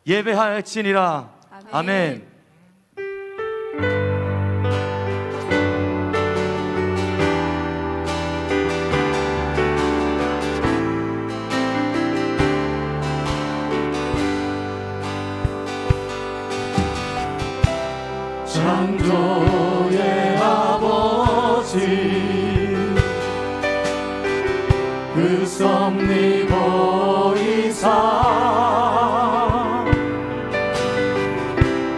예배할지니라. 아멘. 창조의 아버지 그 섭리보이사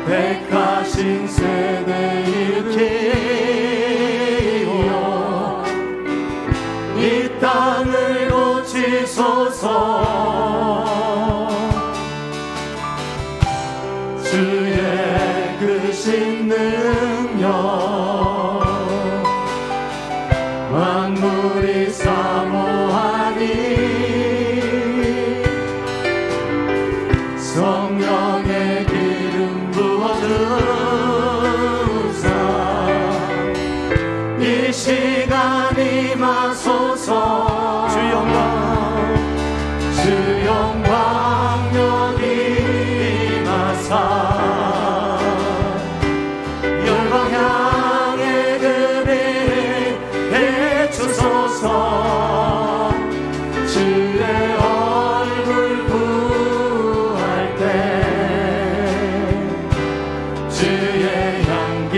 택하신 세대 일으키어 이 땅을 고치소서. 주의 크신 능력 만물이 사모하니 성령의 기름 부어주사 이 시간 임하소서. 주 영광 여기 임하사 주의 얼굴 구할 때 주의 향기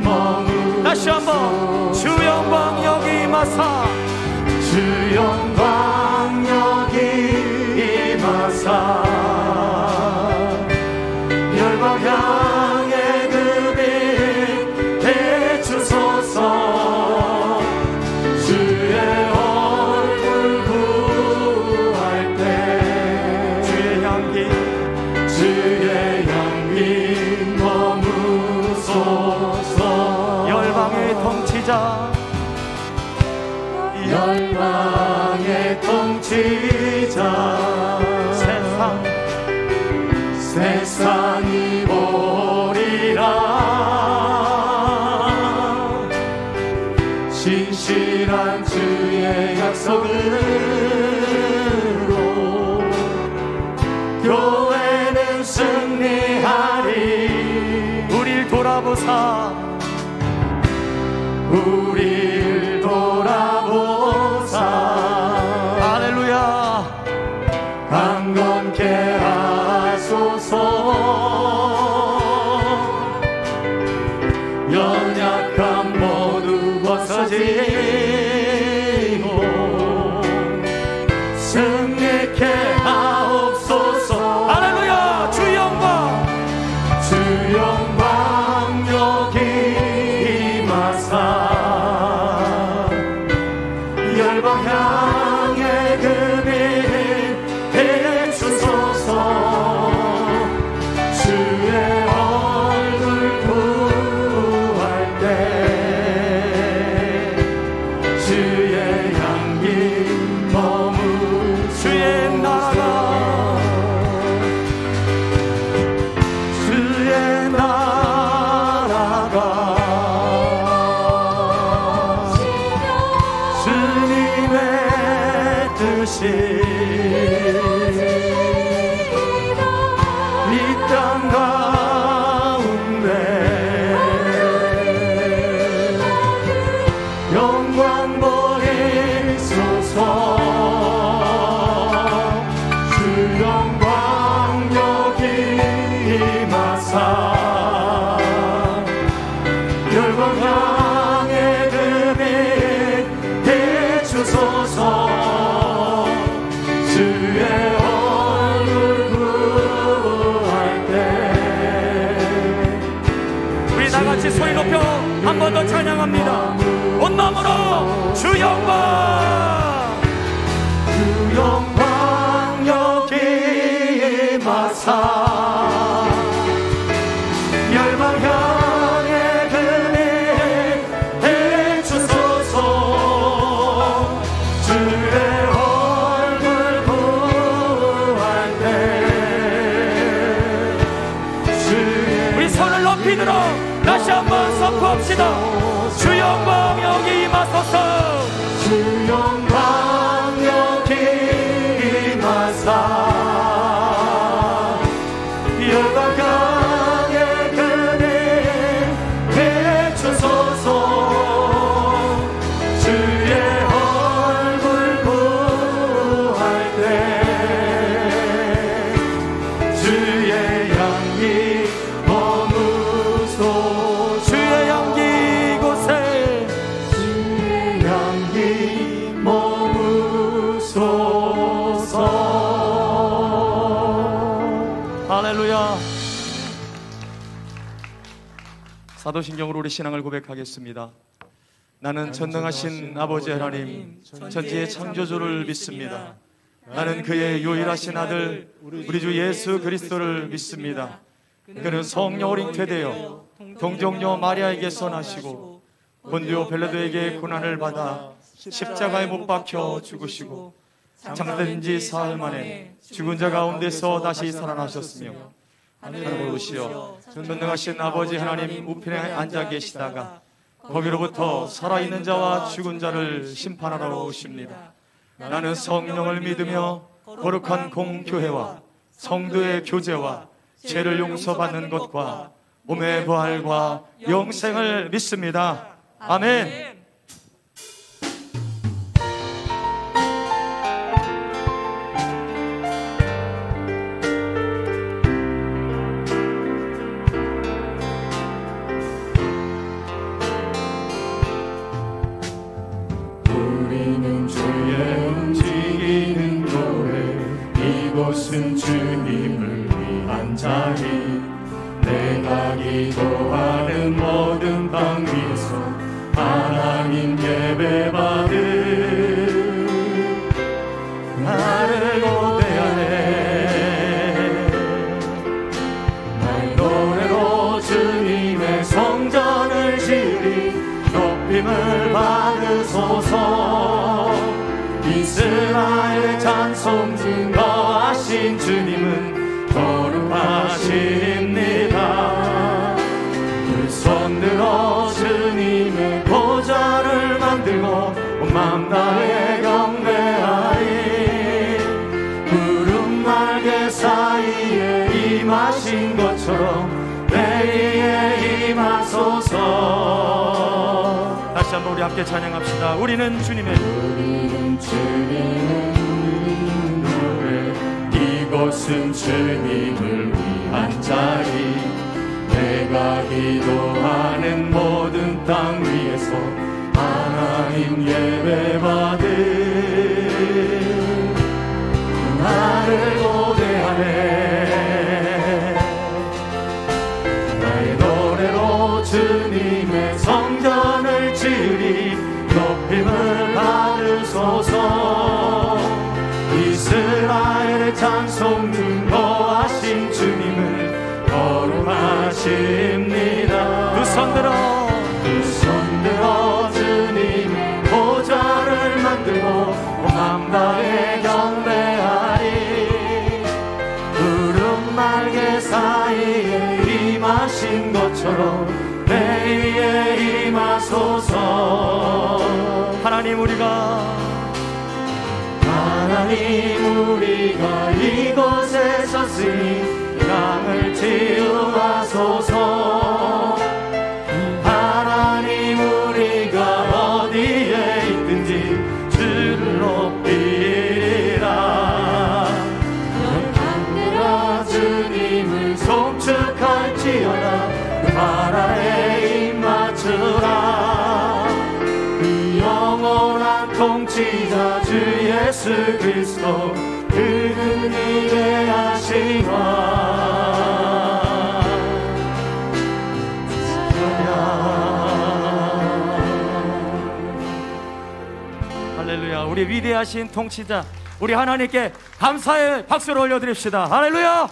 머무르소서. 다시 한번 주 영광 여기 임하사 주 영광 여기 임하사 열방 향해 그 빛 비추소서. 주의 얼굴 구할 때 주의 향기 머무소서. 열방의 통치자 열방의 통치자 세상이 보리라. 신실한 주의 약속으로 교회는 승리하리. 우릴 돌아보사 우릴 돌아보사. 할렐루야. 강건케 하소서. 연약함 모두 벗어지고 승리케 하옵소서. 할렐루야. 주 영광 여기 임하사 열방 향해 그 빛 비추소서. 주의 얼굴 구할 때 주의 향기 머무소서. 주의 나라가 주님의 뜻이 이 땅 가운데 영광 보이소서. 주 영광 여기 임하사 열방 향해 그 빛 비추소서. 주의 얼굴 구할 때 우리 다같이 소리 높여 한 번 더 찬양합니다. 온 마음으로 주 영광 주 영광 여기 임하사 열방 향해 그 빛 비추소서. 주의 얼굴 구할 때 우리 손을 높이 들어 다시 한번 선포합시다. 주 영광 여기 임하소서. 주 영광. 主 영광 여기 임하소서. 主 영광 여기 임하사 열방 향해 그 빛 비추소서 주의 얼굴 구할 때 주의 영광 여기 임하사 열방 향해 그 빛 비추소서 주의 영광 여기 임하사 열방 향해 그 빛 비추소서 주의 얼굴 구할 때 주의 영광 여기 임하사 열방 향해 그 빛 비추소서 주의 얼굴 구할 때 주의 영광 여기 임하사 할렐루야. 사도신경으로 우리 신앙을 고백하겠습니다. 나는 전능하신 아버지 하나님 천지의 창조주를 믿습니다. 나는 그의 유일하신 아들 우리 주 예수 그리스도를 믿습니다. 그는 성령으로 잉태되어 동정녀 마리아에게서 나시고 본디오 빌라도에게 고난을 받아 십자가에 못 박혀 죽으시고 장사된 지 사흘 만에 죽은 자 가운데서 다시 살아나셨으며 하늘을 오시어 전능하신 아버지 하나님 우편에 앉아 계시다가 거기로부터 살아있는 자와 죽은 자를 심판하러 오십니다. 나는 성령을 믿으며 거룩한 공교회와 성도의 교제와 죄를 용서받는 것과 몸의 부활과 영생을 믿습니다. 아멘. 이곳은 주님을 위한 자리 내가 기도하는 모든 방 위에서 하나님 예배받을 나를 고대하네 나의 노래로 주님의 성전을 지으리 높임을 받으소서 이스라엘 찬송 증거하신 주님은 거룩하십니다. 두 손 들어 주님의 보좌를 만들고 온 맘 다해 경배하리 구름 날개 사이에 임하신 것처럼 내 위에 임하소서. 다시 한번 우리 함께 찬양합시다. 우리는 주님의 노래 이곳은 주님을 위한 자리 내가 기도하는 모든 땅 위에서 하나님 예배받을 나를 고대하네 나의 노래로 주님의 성전을 지으리 높임을 받으소서 이스라엘의 찬송 증거하신 주님을 거룩하십니다. 두 손 들어 주님의 보좌를 만들고 온 맘 다해 경배하리 구름 날개 사이에 임하신 것처럼 내 위에 임하소서. 하나님 우리가 이곳에 섰으니 땅을 치유하소서. 하나님 우리가 어디에 있든지 주를 높이리라. 강대라 주님을 송축할지어다 그 발 아래 입 맞추라. 그 영원한 통치자 주 예수 그리스도 그는 위대하시와 할렐루야. 우리 위대하신 통치자 우리 하나님께 감사의 박수를 올려드립시다. 할렐루야.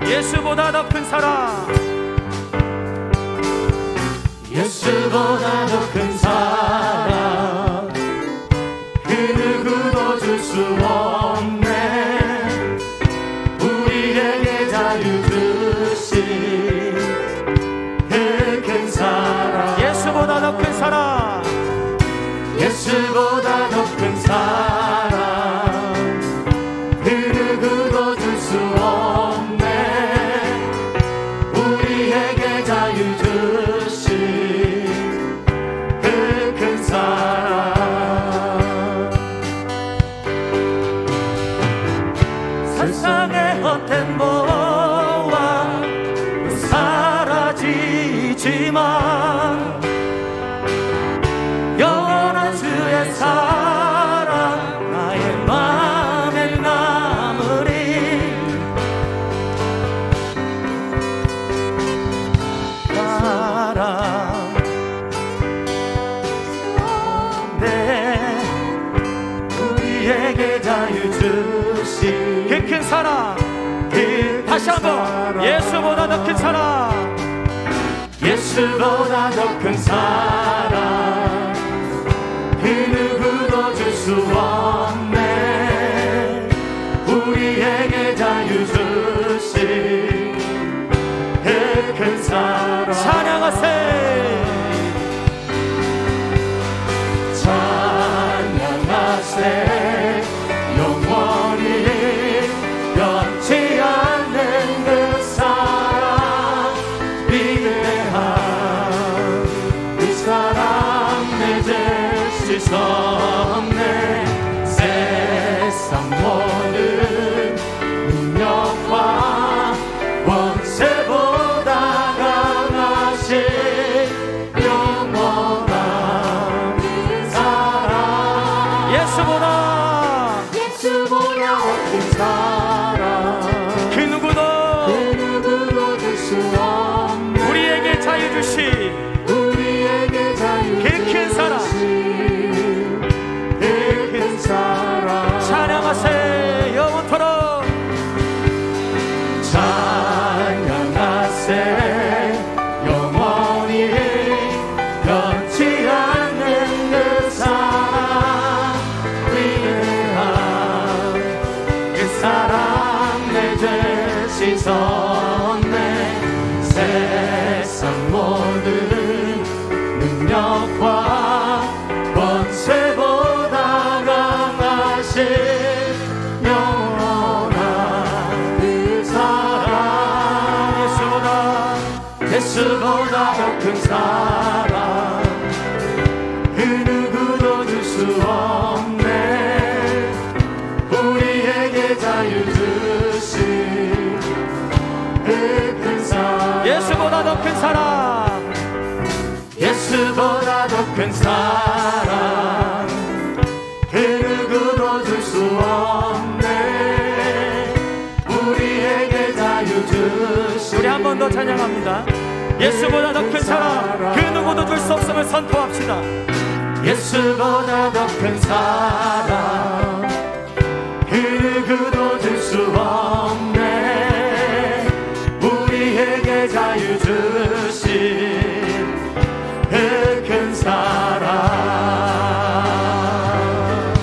예수보다 더 큰 사랑 예수보다 더 큰 사랑 그 누구도 줄 수 없네. 우리에게 자유 주신 그 큰 사랑 예수보다 더 큰 사랑 예수보다 더 큰 사랑 그 누구도 줄 수 없네. 우리에게 자유 주신 그 큰 사랑 우리에게 자유 주신 그 큰 사랑, 다시 한번 예수보다 더 큰 사랑, 예수보다 더 큰 사랑 그 누구도 줄 수 없네. 우리에게 자유 주신 그 큰 사랑 찬양하세 찬양하세 영원히 변치 않는 그 사랑 위대한 그 사랑 내제 씻었네. 세상 모든 능력과 권세보다 강하신 영원한 그 사랑 예수보다 큰 사랑 그 누구도 줄 수 없네. 우리에게 자유 주시 우리에게 자유 그 큰 사랑 그 큰 사랑 찬양하세 영원토록 찬양하세 영원히 변치 않는 그 사랑 위대한 그 사랑 내 죄 씻었네. 세상 모든 능력과 권세보다 강하신 영원한 그 사랑 예수보다 더 큰 사랑 그 누구도 줄 수 없네. 우리에게 자유 주신 그 큰 사랑 예수보다 더 큰 사랑 예수보다 더 큰 사랑 그 누구도 줄 수 없네. 우리에게 자유 주신 우리 한 번 더 찬양합니다. 예수보다 더 큰 사랑 그 누구도 줄 수 없음을 선포합시다. 예수보다 더 큰 사랑 그 누구도 줄 수 없네. 우리에게 자유 주신 그 큰 사랑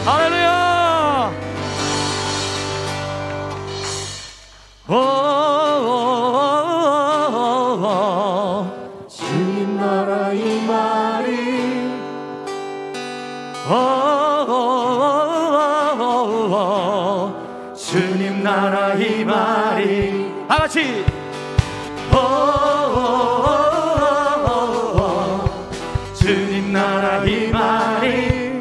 할렐루야. 주님 나라 이 말이 주님 나라 이 말이 다같이 주님 나라 이 말이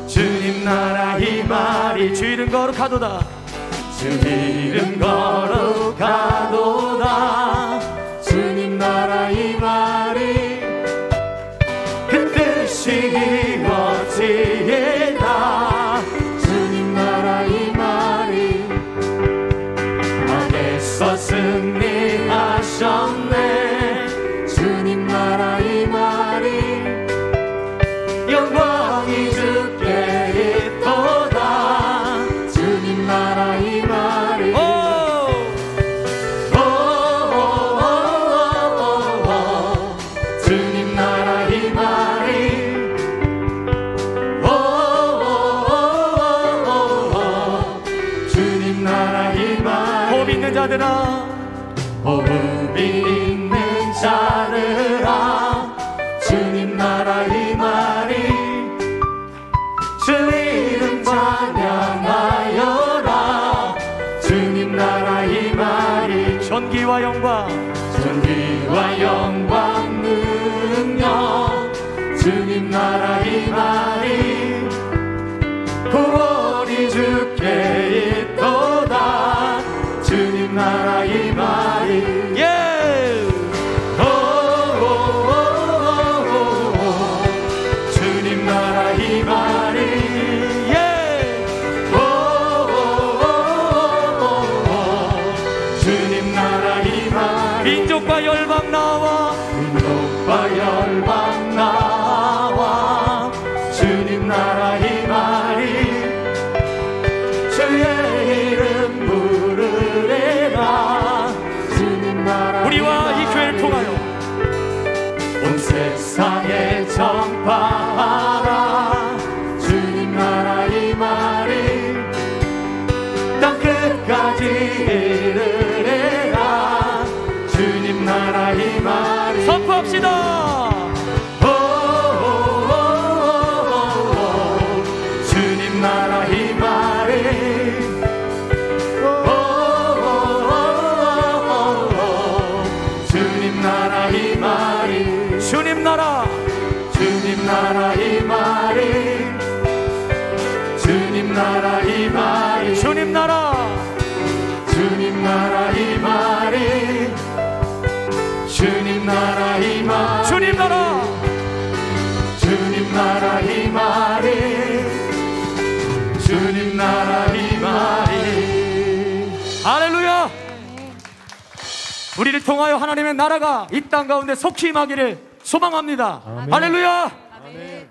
주님 나라 이 말이 주 이름 거룩하도다. 주 이름 거룩하도다. 주님 나라 이 말이 그 뜻이 이루어지이다. 주님 나라 이 말이 악에서 승리하셨네. 주님 나라 이 말이 영광이 주께 있도다. 주님 나라 이 말이 주님 나라 이 말이 온 세상에 전파하라. 주님 나라 임하리. 땅 끝까지 이르리라. 주님 나라 임하리. 선포합시다. 주님 나라 임하리. 주님 나라 임하리. 주님 나라, 주님 나라 임하리. 주님 나라 임하리. 주님 나라, 주님 나라 임하리. 주님 나라 임하리. 주님 나라, 주님 나라 임하리. 주님 나라 임하리. 할렐루야. 우리를 통하여 하나님의 나라가 이 땅 가운데 속히 임하기를 소망합니다. 아멘. 할렐루야. 아멘.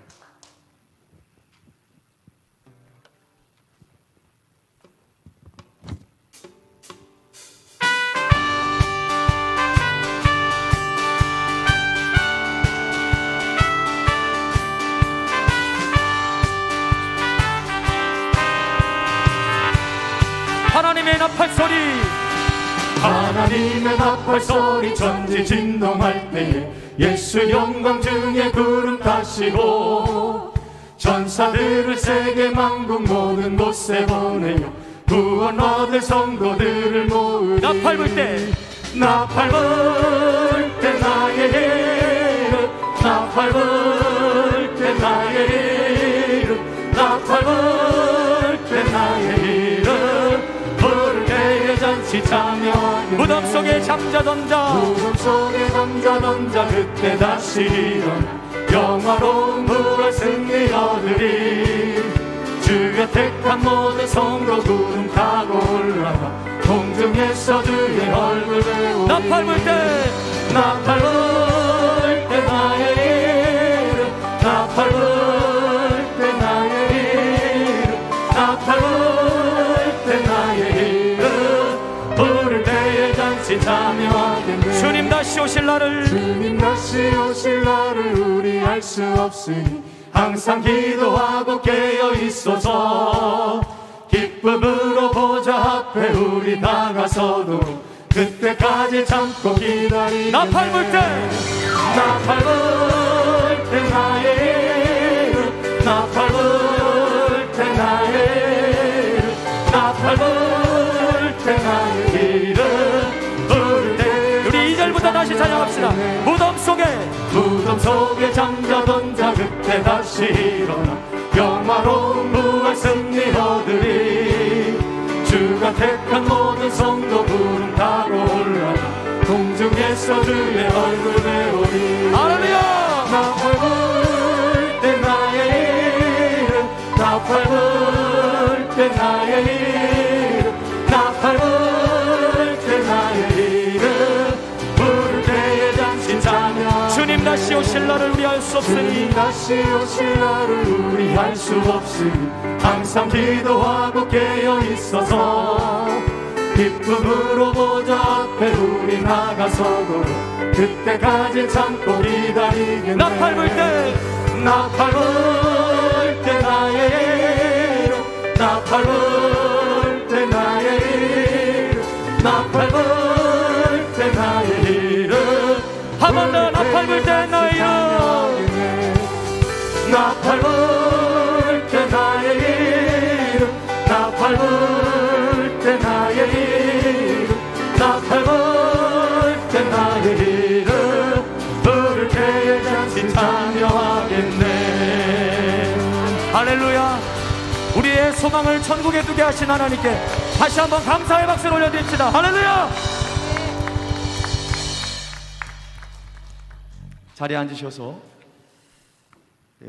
하나님의 나팔 소리, 하나님의 나팔 소리 전지 진동할 때에 예수 영광 중에 구름 타시고 전사들을 세계 만국 모든 곳에 보내요. 구원 얻을 성도들을 모으리. 나팔 불 때, 나팔 불 때 나의 이름. 나팔 불 때 나의 이름. 나팔 불 때 나의 이름. 부를 때에 잔치 참여하겠네. 무덤 속에 잠자던 자, 무덤 속에 잠자던 자 그때 다시 일어나 영화로운 부활 승리 얻으리. 주가 택한 모든 성도 구름 타고 올라가 공중에서 주의 얼굴 배우리. 나팔 불 때, 나팔 불 때 나의 이름. 나팔 불 때 나의 이름. 나팔 불 때 나의 이름. 부를 때에 잔치 참여하겠네. 주님 다시 오실 날을, 주님 다시 오실 날을 우리 알 수 없으니 항상 기도하고 깨어 있어서 기쁨으로 보좌 앞에 우리 나가서도 그때까지 참고 기다리겠네. 나팔 불 때, 나팔 불 때 나의 이름. 나팔 불 때 나의 이름. 나팔 불 때 나의 이름. 부를 때 우리 2절부터 다시 찬양합시다. 무덤 속에 잠자던 자 그때 다시 일어나 영화로운 부활 승리 얻으리. 주가 택한 모든 성도 구름 타고 올라가 공중에서 주의 얼굴 배우리. 할렐루야. 나팔 불 때 나의 이름. 나팔 불 때 나의 이름. 나팔 불 때 나의 이름. 부를 때에 잔치 참여. 주님 다시 오실 날을 우리 알 수 없으니 주님 다시 오실 날을 우리 알 수 없으니 항상 기도하고 깨어 있어서 기쁨으로 보좌 앞에 우리 나가서도 그때까지 참고 기다리겠네. 나팔 불 때, 나팔 불 때 나의 이름. 나팔 불 때 나의 이름. 나팔 불 때 나의 이름. 한 번 더 나팔 불 때 나의 이름. 나팔 불 때 나의 이름. 나팔 불 때 나의 이름. 나팔 불 때 나의 이름. 부를 때에 잔치 참여하겠네. 할렐루야. 우리의 소망을 천국에 두게 하신 하나님께 다시 한번 감사의 박수를 올려드립시다. 할렐루야. 자리에 앉으셔서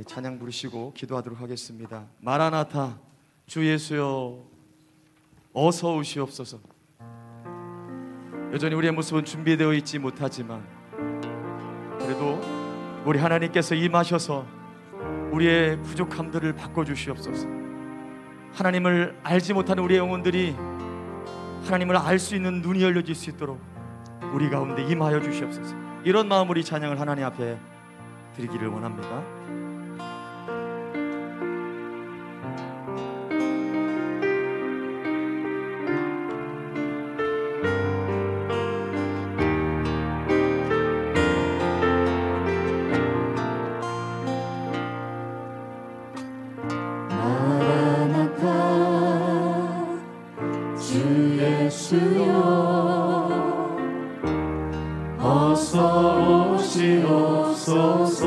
찬양 부르시고 기도하도록 하겠습니다. 마라나타, 주 예수여 어서 오시옵소서. 여전히 우리의 모습은 준비되어 있지 못하지만 그래도 우리 하나님께서 임하셔서 우리의 부족함들을 바꿔주시옵소서. 하나님을 알지 못하는 우리의 영혼들이 하나님을 알 수 있는 눈이 열려질 수 있도록 우리 가운데 임하여 주시옵소서. 이런 마음으로 이 찬양을 하나님 앞에 드리기를 원합니다. 어서 오시옵소서.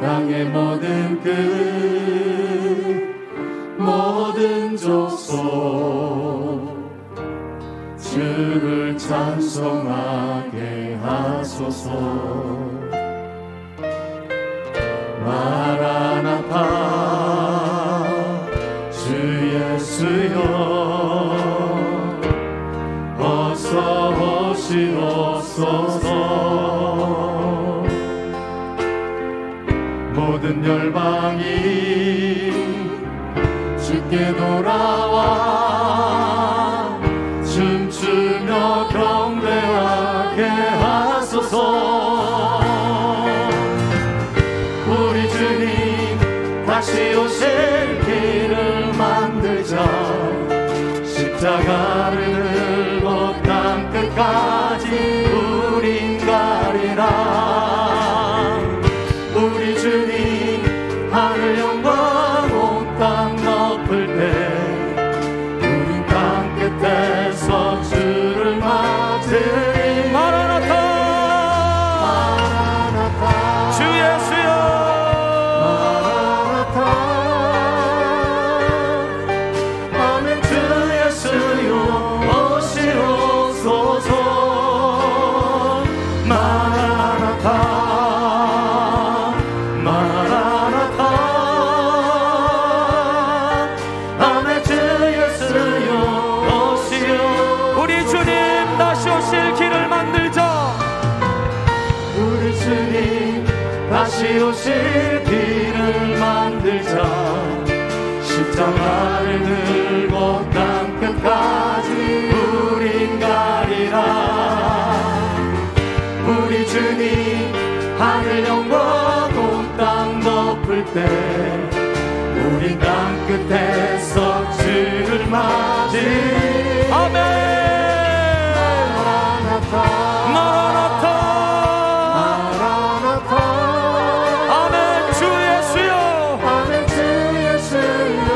땅의 모든 끝 모든 족속 주를 찬송하게 하소서. 마라나타 주 예수여 어서 오시옵소서. 모든 열방이 주께 돌아와 춤추며 경배하게 하소서. 우리 주님 다시 오실 길을 만들자. 십자가를 땅 끝까지 우린 가리라. 우리 주님 하늘 영광 온 땅 덮을 때 우린 땅 끝에서 주를 맞으리. 마라나타 마라나타 주 예수여 마라나타 아멘. 주 예수여 오시옵소서. 마라나타 마라나타 아멘. 주 예수여 오시오. 우리 주님 다시 오실 길을 만들자. 우리 주님 다시 오실 길을 만들자. 십자가를 들고 땅 끝까지 우린 가리라. 우리 주님 하늘 영광 온 땅 덮을 때 우린 땅 끝에서 주를 맞으리. 아멘. 마라나타 마라나타 마라나타 아멘. 주 예수여 아멘. 주 예수여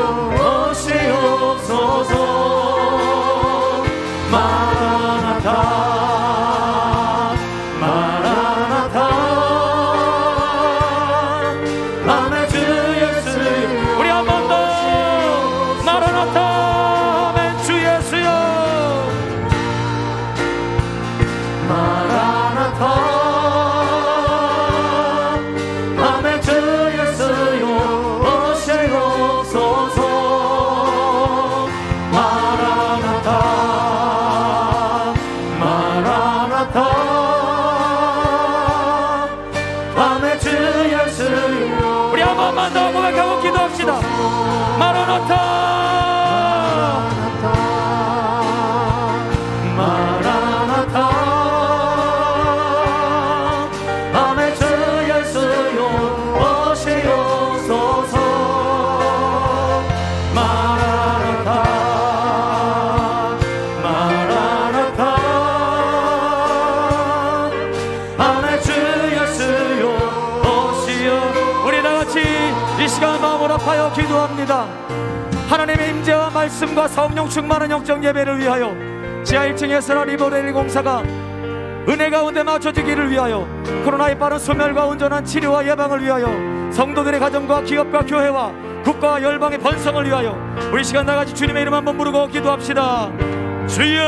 오시옵소서. 마라나타 마라나타 아멘. 주 예수여. 우리 한 번 더 마라나타 아멘. 주 예수여 마라나타 아멘. 주 예수여 오시옵소서. 마라나타 마라나타 아멘. 주 예수여. 우리 한 번만 더 고백하고 기도합시다. 마라나타 마라나타 아멘. 주 예수여 오시옵소서. 마라나타 마라나타 아멘. 주 예수여 오시오. 우리 다같이 이 시간 마음을 아파요 기도합니다. 하나님의 임재와 말씀과 성령 충만한 영적 예배를 위하여 지하 1층에서 리버레일 공사가 은혜 가운데 맞춰지기를 위하여 코로나의 빠른 소멸과 온전한 치료와 예방을 위하여 성도들의 가정과 기업과 교회와 국가와 열방의 번성을 위하여 우리 시간 다같이 주님의 이름 한번 부르고 기도합시다. 주여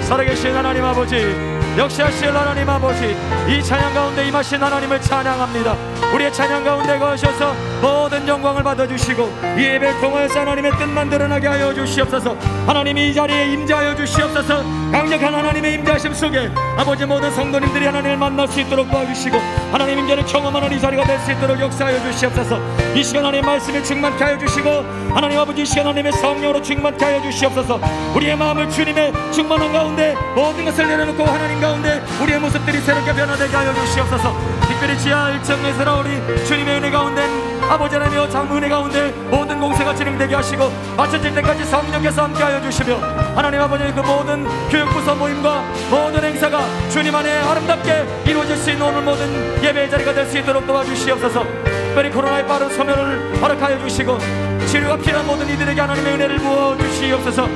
살아계신 하나님 아버지, 역사하실 하나님 아버지, 이 찬양 가운데 임하신 하나님을 찬양합니다. 우리의 찬양 가운데 거하셔서 모든 영광을 받아주시고 이 예배를 통하여서 하나님의 뜻만 드러나게 하여 주시옵소서. 하나님이 이 자리에 임재하여 주시옵소서. 강력한 하나님의 임재하심 속에 아버지 모든 성도님들이 하나님을 만날 수 있도록 도와주시고 하나님 임재를 경험하는 이 자리가 될 수 있도록 역사하여 주시옵소서. 이 시간 하나님의 말씀을 충만케 하여 주시고 하나님 아버지 이 시간 하나님의 성령으로 충만케 하여 주시옵소서. 우리의 마음을 주님의 충만한 가운데 모든 것을 내려놓고 하나님 가운데 우리의 모습들이 새롭게 변화되게 하여 주시옵소서. 특별히 지하 1층에서 우리 주님의 은혜 가운데 아버지 하나님의 장무 은혜 가운데 모든 공세가 진행되게 하시고 마쳐질 때까지 성령께서 함께하여 주시며 하나님 아버지 그 모든 교육부서 모임과 모든 행사가 주님 안에 아름답게 이루어질 수 있는 오늘 모든 예배의 자리가 될 수 있도록 도와주시옵소서. 특별히 코로나의 빠른 소멸을 허락하여 주시고 치료가 필요한 모든 이들에게 하나님의 은혜를 부어주시옵소서.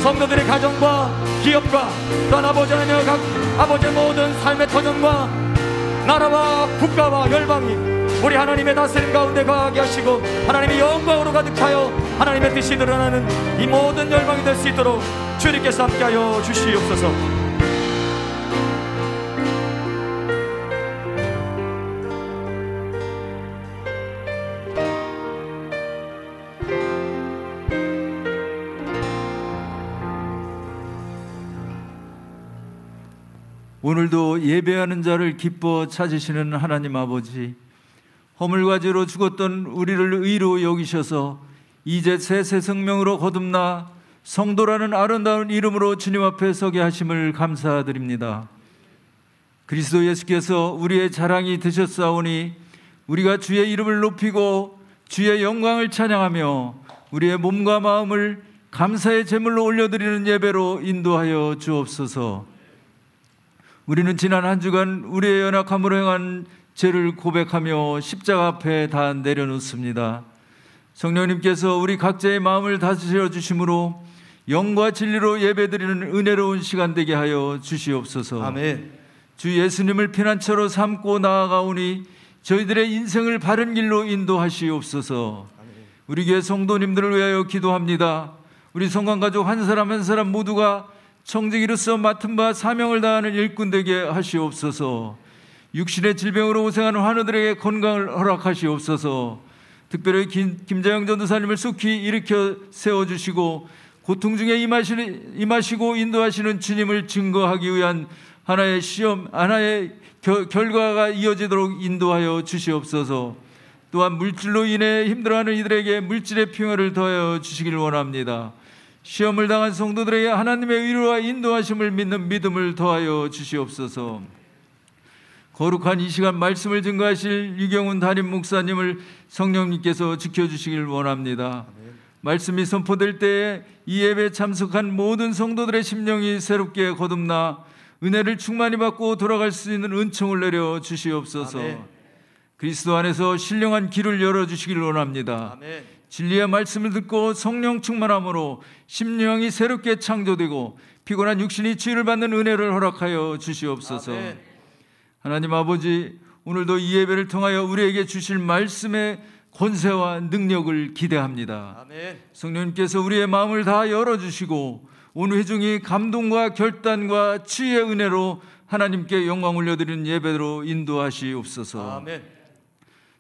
성도들의 가정과 기업과 또한 아버지 하나님의 각 아버지의 모든 삶의 터전과 나라와 국가와 열방이 우리 하나님의 다스림 가운데 거하게 하시고 하나님의 영광으로 가득하여 하나님의 뜻이 드러나는 이 모든 열방이 될 수 있도록 주님께서 함께하여 주시옵소서. 오늘도 예배하는 자를 기뻐 찾으시는 하나님 아버지, 허물과지로 죽었던 우리를 의로 여기셔서 이제 새 생명으로 거듭나 성도라는 아름다운 이름으로 주님 앞에 서게 하심을 감사드립니다. 그리스도 예수께서 우리의 자랑이 되셨사오니 우리가 주의 이름을 높이고 주의 영광을 찬양하며 우리의 몸과 마음을 감사의 제물로 올려드리는 예배로 인도하여 주옵소서. 우리는 지난 한 주간 우리의 연약함으로 행한 죄를 고백하며 십자가 앞에 다 내려놓습니다. 성령님께서 우리 각자의 마음을 다스려 주심으로 영과 진리로 예배드리는 은혜로운 시간 되게 하여 주시옵소서. 아멘. 주 예수님을 피난처로 삼고 나아가오니 저희들의 인생을 바른 길로 인도하시옵소서. 아멘. 우리 교회 성도님들을 위하여 기도합니다. 우리 성관가족 한 사람 한 사람 모두가 청지기로서 맡은 바 사명을 다하는 일꾼 되게 하시옵소서. 육신의 질병으로 고생하는 환우들에게 건강을 허락하시옵소서. 특별히 김자영 전도사님을 속히 일으켜 세워주시고 고통 중에 임하시고 인도하시는 주님을 증거하기 위한 하나의 시험, 하나의 결과가 이어지도록 인도하여 주시옵소서. 또한 물질로 인해 힘들어하는 이들에게 물질의 평화를 더하여 주시길 원합니다. 시험을 당한 성도들에게 하나님의 위로와 인도하심을 믿는 믿음을 더하여 주시옵소서. 거룩한 이 시간 말씀을 증거하실 유경훈 담임 목사님을 성령님께서 지켜주시길 원합니다. 말씀이 선포될 때에 이 예배에 참석한 모든 성도들의 심령이 새롭게 거듭나 은혜를 충만히 받고 돌아갈 수 있는 은총을 내려 주시옵소서. 아멘. 그리스도 안에서 신령한 길을 열어주시길 원합니다. 아멘. 진리의 말씀을 듣고 성령 충만함으로 심령이 새롭게 창조되고 피곤한 육신이 치유를 받는 은혜를 허락하여 주시옵소서. 아멘. 하나님 아버지, 오늘도 이 예배를 통하여 우리에게 주실 말씀의 권세와 능력을 기대합니다. 아멘. 성령님께서 우리의 마음을 다 열어주시고 오늘 회중이 감동과 결단과 치유의 은혜로 하나님께 영광 올려드리는 예배로 인도하시옵소서. 아멘.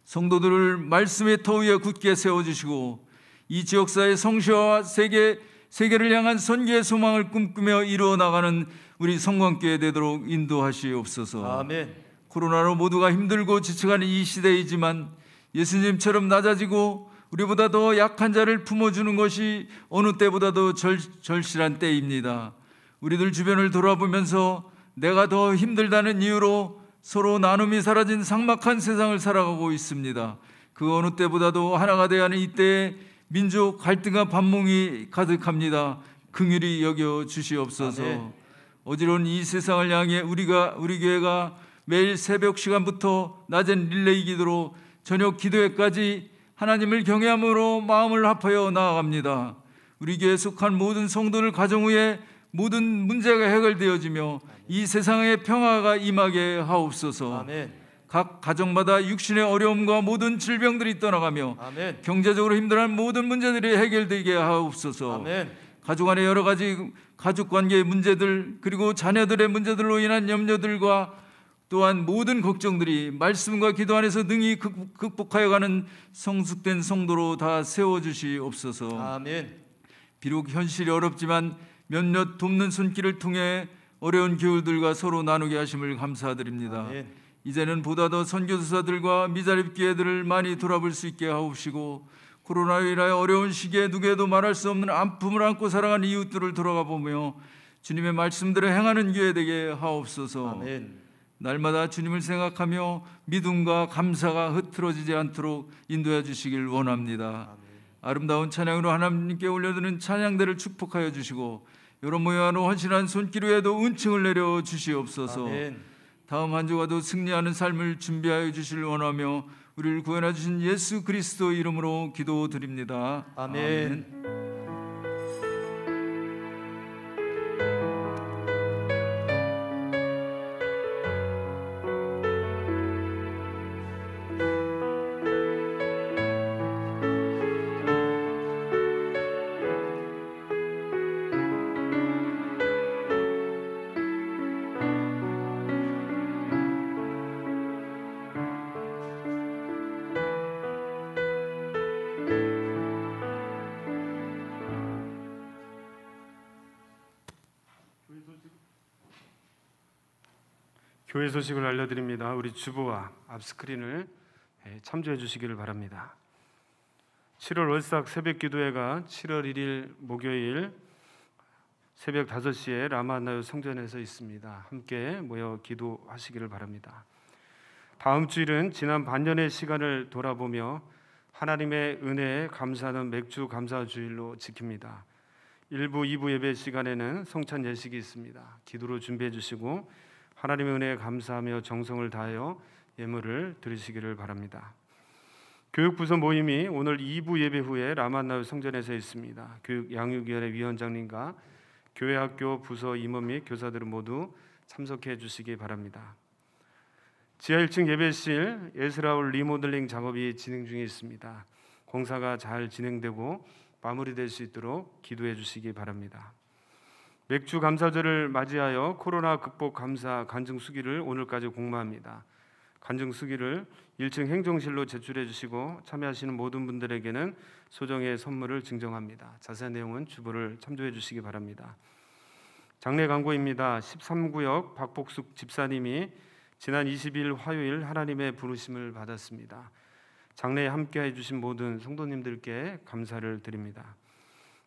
성도들을 말씀의 터 위에 굳게 세워주시고 이 지역사회 성시와 세계를 향한 선교의 소망을 꿈꾸며 이루어 나가는 우리 성광교회 되도록 인도하시옵소서. 아멘. 코로나로 모두가 힘들고 지쳐가는 이 시대이지만 예수님처럼 낮아지고 우리보다 더 약한 자를 품어주는 것이 어느 때보다도 절실한 때입니다. 우리들 주변을 돌아보면서 내가 더 힘들다는 이유로 서로 나눔이 사라진 삭막한 세상을 살아가고 있습니다. 그 어느 때보다도 하나가 되어야 하는 이때에 민족 갈등과 반목이 가득합니다. 긍휼히 여겨 주시옵소서. 아멘. 어지러운 이 세상을 향해 우리 교회가 매일 새벽 시간부터 낮엔 릴레이 기도로 저녁 기도회까지 하나님을 경외함으로 마음을 합하여 나아갑니다. 우리 교회에 속한 모든 성도들 가정 위에 모든 문제가 해결되어지며 이 세상의 평화가 임하게 하옵소서. 아멘. 각 가정마다 육신의 어려움과 모든 질병들이 떠나가며 아멘. 경제적으로 힘들어하는 모든 문제들이 해결되게 하옵소서. 아멘. 가족 안의 여러 가지 가족관계의 문제들, 그리고 자녀들의 문제들로 인한 염려들과 또한 모든 걱정들이 말씀과 기도 안에서 능히 극복하여 가는 성숙된 성도로 다 세워주시옵소서. 아멘. 비록 현실이 어렵지만 몇몇 돕는 손길을 통해 어려운 교우들과 서로 나누게 하심을 감사드립니다. 아멘. 이제는 보다 더 선교사들과 미자립 교회들을 많이 돌아볼 수 있게 하옵시고, 코로나로 인하여 어려운 시기에 누구에도 말할 수 없는 아픔을 안고 살아가는 이웃들을 돌아가 보며 주님의 말씀대로 행하는 교회 되게 하옵소서. 아멘. 날마다 주님을 생각하며 믿음과 감사가 흐트러지지 않도록 인도해 주시길 원합니다. 아름다운 찬양으로 하나님께 올려드는 찬양대를 축복하여 주시고, 여러 모여하는 헌신한 손길 위에도 은총을 내려 주시옵소서. 아멘. 다음 한 주가도 승리하는 삶을 준비하여 주시길 원하며 우리를 구원해 주신 예수 그리스도 이름으로 기도드립니다. 아멘. 교회 소식을 알려드립니다. 우리 주보와 앞스크린을 참조해 주시기를 바랍니다. 7월 월삭 새벽기도회가 7월 1일 목요일 새벽 5시에 라마나요 성전에서 있습니다. 함께 모여 기도하시기를 바랍니다. 다음 주일은 지난 반년의 시간을 돌아보며 하나님의 은혜에 감사하는 맥주 감사주일로 지킵니다. 1부, 2부 예배 시간에는 성찬 예식이 있습니다. 기도로 준비해 주시고 하나님의 은혜에 감사하며 정성을 다하여 예물을 드리시기를 바랍니다. 교육부서 모임이 오늘 2부 예배 후에 라마나요 성전에서 있습니다. 교육 양육위원회 위원장님과 교회 학교 부서 임원 및 교사들은 모두 참석해 주시기 바랍니다. 지하 1층 예배실 에스라울 리모델링 작업이 진행 중에 있습니다. 공사가 잘 진행되고 마무리될 수 있도록 기도해 주시기 바랍니다. 맥주 감사절을 맞이하여 코로나 극복 감사 간증 수기를 오늘까지 공모합니다. 간증 수기를 1층 행정실로 제출해 주시고 참여하시는 모든 분들에게는 소정의 선물을 증정합니다. 자세한 내용은 주보를 참조해 주시기 바랍니다. 장례 광고입니다. 13구역 박복숙 집사님이 지난 20일 화요일 하나님의 부르심을 받았습니다. 장례에 함께해 주신 모든 성도님들께 감사를 드립니다.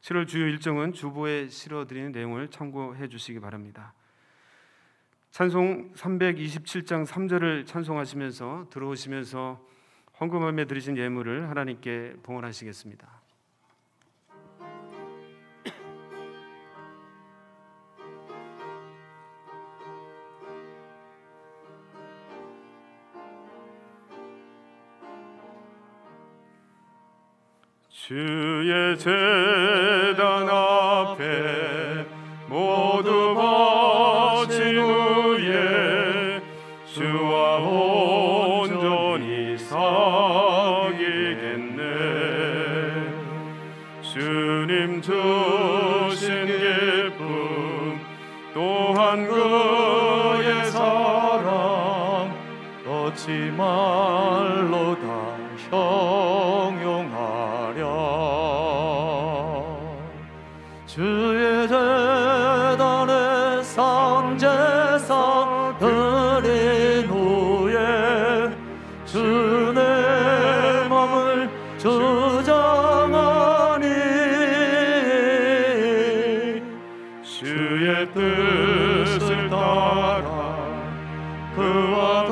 7월 주요 일정은 주보에 실어드리는 내용을 참고해 주시기 바랍니다. 찬송 327장 3절을 찬송하시면서 들어오시면서 헌금함에 드리신 예물을 하나님께 봉헌하시겠습니다. 주의 제단 앞에 모두 바친 후에 주와 온전히 사귀겠네. 주님 주신 기쁨 또한 그의 사랑 얻지 말로 다 주의 제단에 상제사 드린 후에 주 내 맘을 주장하니 주의 뜻을 따라 그와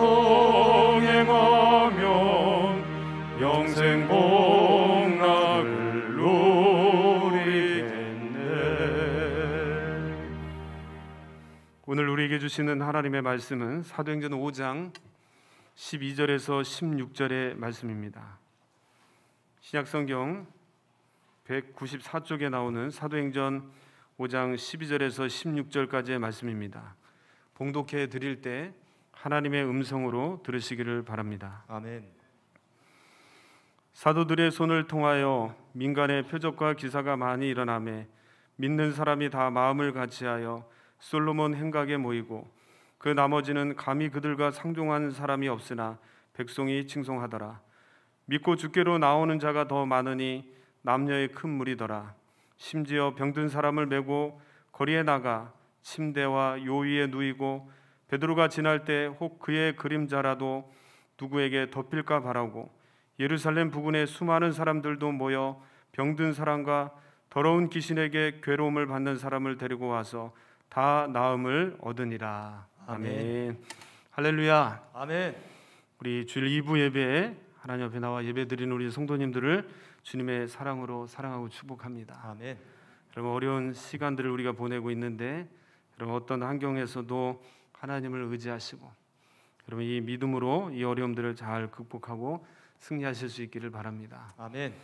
동행하면 영생 복락을 오늘 우리에게 주시는 하나님의 말씀은 사도행전 5장 12절에서 16절의 말씀입니다. 신약성경 194쪽에 나오는 사도행전 5장 12절에서 16절까지의 말씀입니다. 봉독해 드릴 때 하나님의 음성으로 들으시기를 바랍니다. 아멘. 사도들의 손을 통하여 민간의 표적과 기사가 많이 일어나매 믿는 사람이 다 마음을 같이하여 솔로몬 행각에 모이고 그 나머지는 감히 그들과 상종한 사람이 없으나 백성이 칭송하더라. 믿고 주께로 나오는 자가 더 많으니 남녀의 큰 무리더라. 심지어 병든 사람을 메고 거리에 나가 침대와 요 위에 누이고 베드로가 지날 때 혹 그의 그림자라도 누구에게 덮일까 바라고 예루살렘 부근에 수많은 사람들도 모여 병든 사람과 더러운 귀신에게 괴로움을 받는 사람을 데리고 와서 다 나음을 얻으니라. 아멘. 할렐루야. 아멘. 우리 주일 2부 예배에 하나님 앞에 나와 예배드리는 우리 성도님들을 주님의 사랑으로 사랑하고 축복합니다. 아멘. 여러분, 어려운 시간들을 우리가 보내고 있는데 여러분, 어떤 환경에서도 하나님을 의지하시고 여러분, 이 믿음으로 이 어려움들을 잘 극복하고 승리하실 수 있기를 바랍니다. 아멘.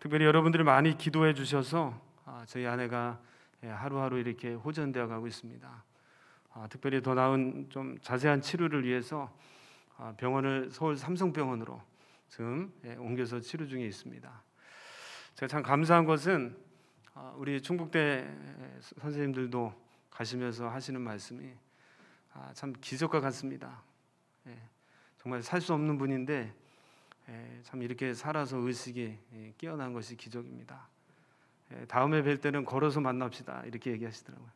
특별히 여러분들이 많이 기도해 주셔서 저희 아내가 하루하루 이렇게 호전되어 가고 있습니다. 특별히 더 나은 좀 자세한 치료를 위해서 병원을 서울 삼성병원으로 지금 옮겨서 치료 중에 있습니다. 제가 참 감사한 것은 우리 충북대 선생님들도 가시면서 하시는 말씀이 참 기적과 같습니다. 정말 살 수 없는 분인데 참 이렇게 살아서 의식이 깨어난 것이 기적입니다. 다음에 뵐 때는 걸어서 만납시다 이렇게 얘기하시더라고요.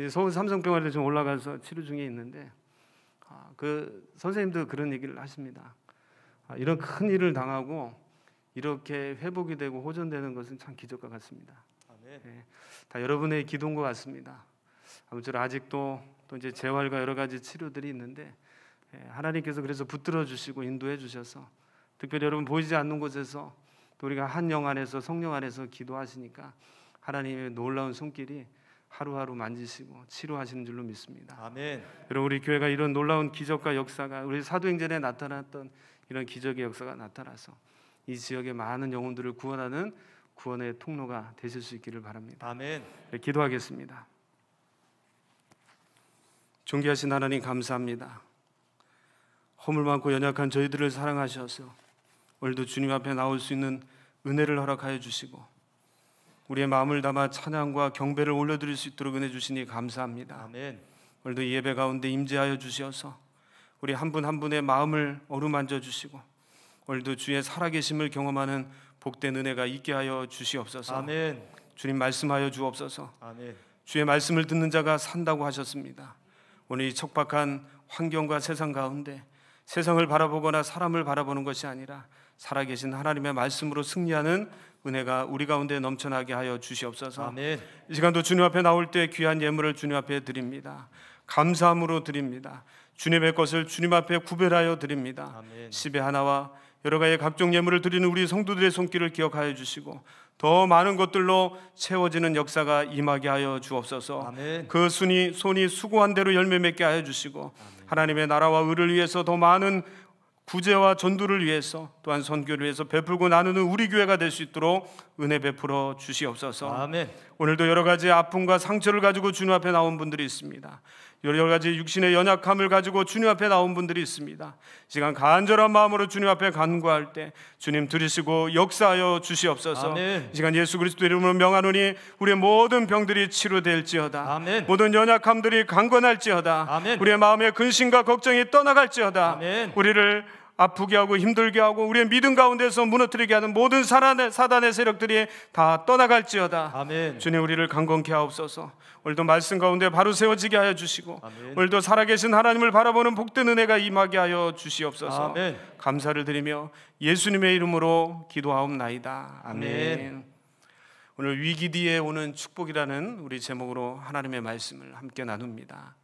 서울 삼성병원에 좀 올라가서 치료 중에 있는데 그 선생님도 그런 얘기를 하십니다. 이런 큰 일을 당하고 이렇게 회복이 되고 호전되는 것은 참 기적과 같습니다. 다 여러분의 기도인 것 같습니다. 아무쪼록 아직도 또 이제 재활과 여러 가지 치료들이 있는데 하나님께서 그래서 붙들어 주시고 인도해 주셔서 특별히 여러분 보이지 않는 곳에서 또 우리가 한 영 안에서 성령 안에서 기도하시니까 하나님의 놀라운 손길이 하루하루 만지시고 치료하시는 줄로 믿습니다. 아멘. 여러분, 우리 교회가 이런 놀라운 기적과 역사가 우리 사도행전에 나타났던 이런 기적의 역사가 나타나서 이 지역의 많은 영혼들을 구원하는 구원의 통로가 되실 수 있기를 바랍니다. 아멘. 네, 기도하겠습니다. 존귀하신 하나님, 감사합니다. 허물 많고 연약한 저희들을 사랑하셔서 오늘도 주님 앞에 나올 수 있는 은혜를 허락하여 주시고 우리의 마음을 담아 찬양과 경배를 올려드릴 수 있도록 은혜 주시니 감사합니다. 아멘. 오늘도 예배 가운데 임재하여 주셔서 우리 한 분 한 분의 마음을 어루만져 주시고 오늘도 주의 살아계심을 경험하는 복된 은혜가 있게 하여 주시옵소서. 아멘. 주님 말씀하여 주옵소서. 아멘. 주의 말씀을 듣는 자가 산다고 하셨습니다. 오늘 이 척박한 환경과 세상 가운데 세상을 바라보거나 사람을 바라보는 것이 아니라 살아계신 하나님의 말씀으로 승리하는 은혜가 우리 가운데 넘쳐나게 하여 주시옵소서. 아멘. 이 시간도 주님 앞에 나올 때 귀한 예물을 주님 앞에 드립니다. 감사함으로 드립니다. 주님의 것을 주님 앞에 구별하여 드립니다. 아멘. 10의 하나와 여러 가지의 각종 예물을 드리는 우리 성도들의 손길을 기억하여 주시고 더 많은 것들로 채워지는 역사가 임하게 하여 주옵소서. 아멘. 그 손이 수고한 대로 열매 맺게 하여 주시고 하나님의 나라와 의를 위해서 더 많은 구제와 전도를 위해서 또한 선교를 위해서 베풀고 나누는 우리 교회가 될 수 있도록 은혜 베풀어 주시옵소서. 아멘. 오늘도 여러 가지 아픔과 상처를 가지고 주님 앞에 나온 분들이 있습니다. 여러 가지 육신의 연약함을 가지고 주님 앞에 나온 분들이 있습니다. 이 시간 간절한 마음으로 주님 앞에 간구할 때 주님 들으시고 역사하여 주시옵소서. 아멘. 이 시간 예수 그리스도 이름으로 명하노니 우리의 모든 병들이 치료될지어다. 아멘. 모든 연약함들이 강건할지어다. 아멘. 우리의 마음의 근심과 걱정이 떠나갈지어다. 아멘. 우리를 아프게 하고 힘들게 하고 우리의 믿음 가운데서 무너뜨리게 하는 모든 사단의 세력들이 다 떠나갈지어다. 아멘. 주님, 우리를 강건케 하옵소서. 오늘도 말씀 가운데 바로 세워지게 하여 주시고 아멘. 오늘도 살아계신 하나님을 바라보는 복된 은혜가 임하게 하여 주시옵소서. 아멘. 감사를 드리며 예수님의 이름으로 기도하옵나이다. 아멘. 아멘. 오늘 위기 뒤에 오는 축복이라는 우리 제목으로 하나님의 말씀을 함께 나눕니다.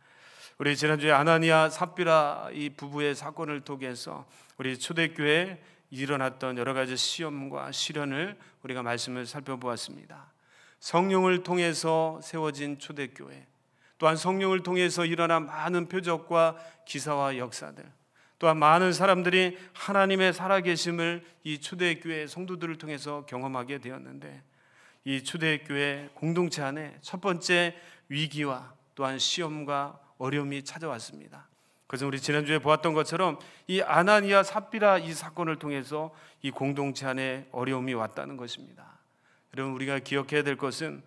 우리 지난주에 아나니아 삽비라 이 부부의 사건을 통해서 우리 초대교회에 일어났던 여러 가지 시험과 시련을 우리가 말씀을 살펴보았습니다. 성령을 통해서 세워진 초대교회, 또한 성령을 통해서 일어난 많은 표적과 기사와 역사들, 또한 많은 사람들이 하나님의 살아계심을 이 초대교회 성도들을 통해서 경험하게 되었는데 이 초대교회 공동체 안에 첫 번째 위기와 또한 시험과 어려움이 찾아왔습니다. 그래서 우리 지난주에 보았던 것처럼 이 아나니아 삽비라 이 사건을 통해서 이 공동체 안에 어려움이 왔다는 것입니다. 여러분, 우리가 기억해야 될 것은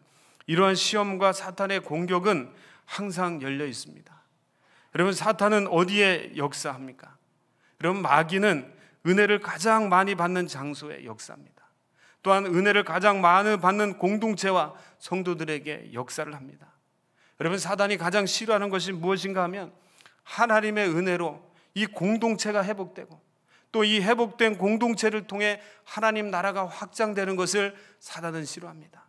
이러한 시험과 사탄의 공격은 항상 열려 있습니다. 여러분, 사탄은 어디에 역사합니까? 여러분, 마귀는 은혜를 가장 많이 받는 장소에 역사합니다. 또한 은혜를 가장 많이 받는 공동체와 성도들에게 역사를 합니다. 여러분, 사단이 가장 싫어하는 것이 무엇인가 하면 하나님의 은혜로 이 공동체가 회복되고 또 이 회복된 공동체를 통해 하나님 나라가 확장되는 것을 사단은 싫어합니다.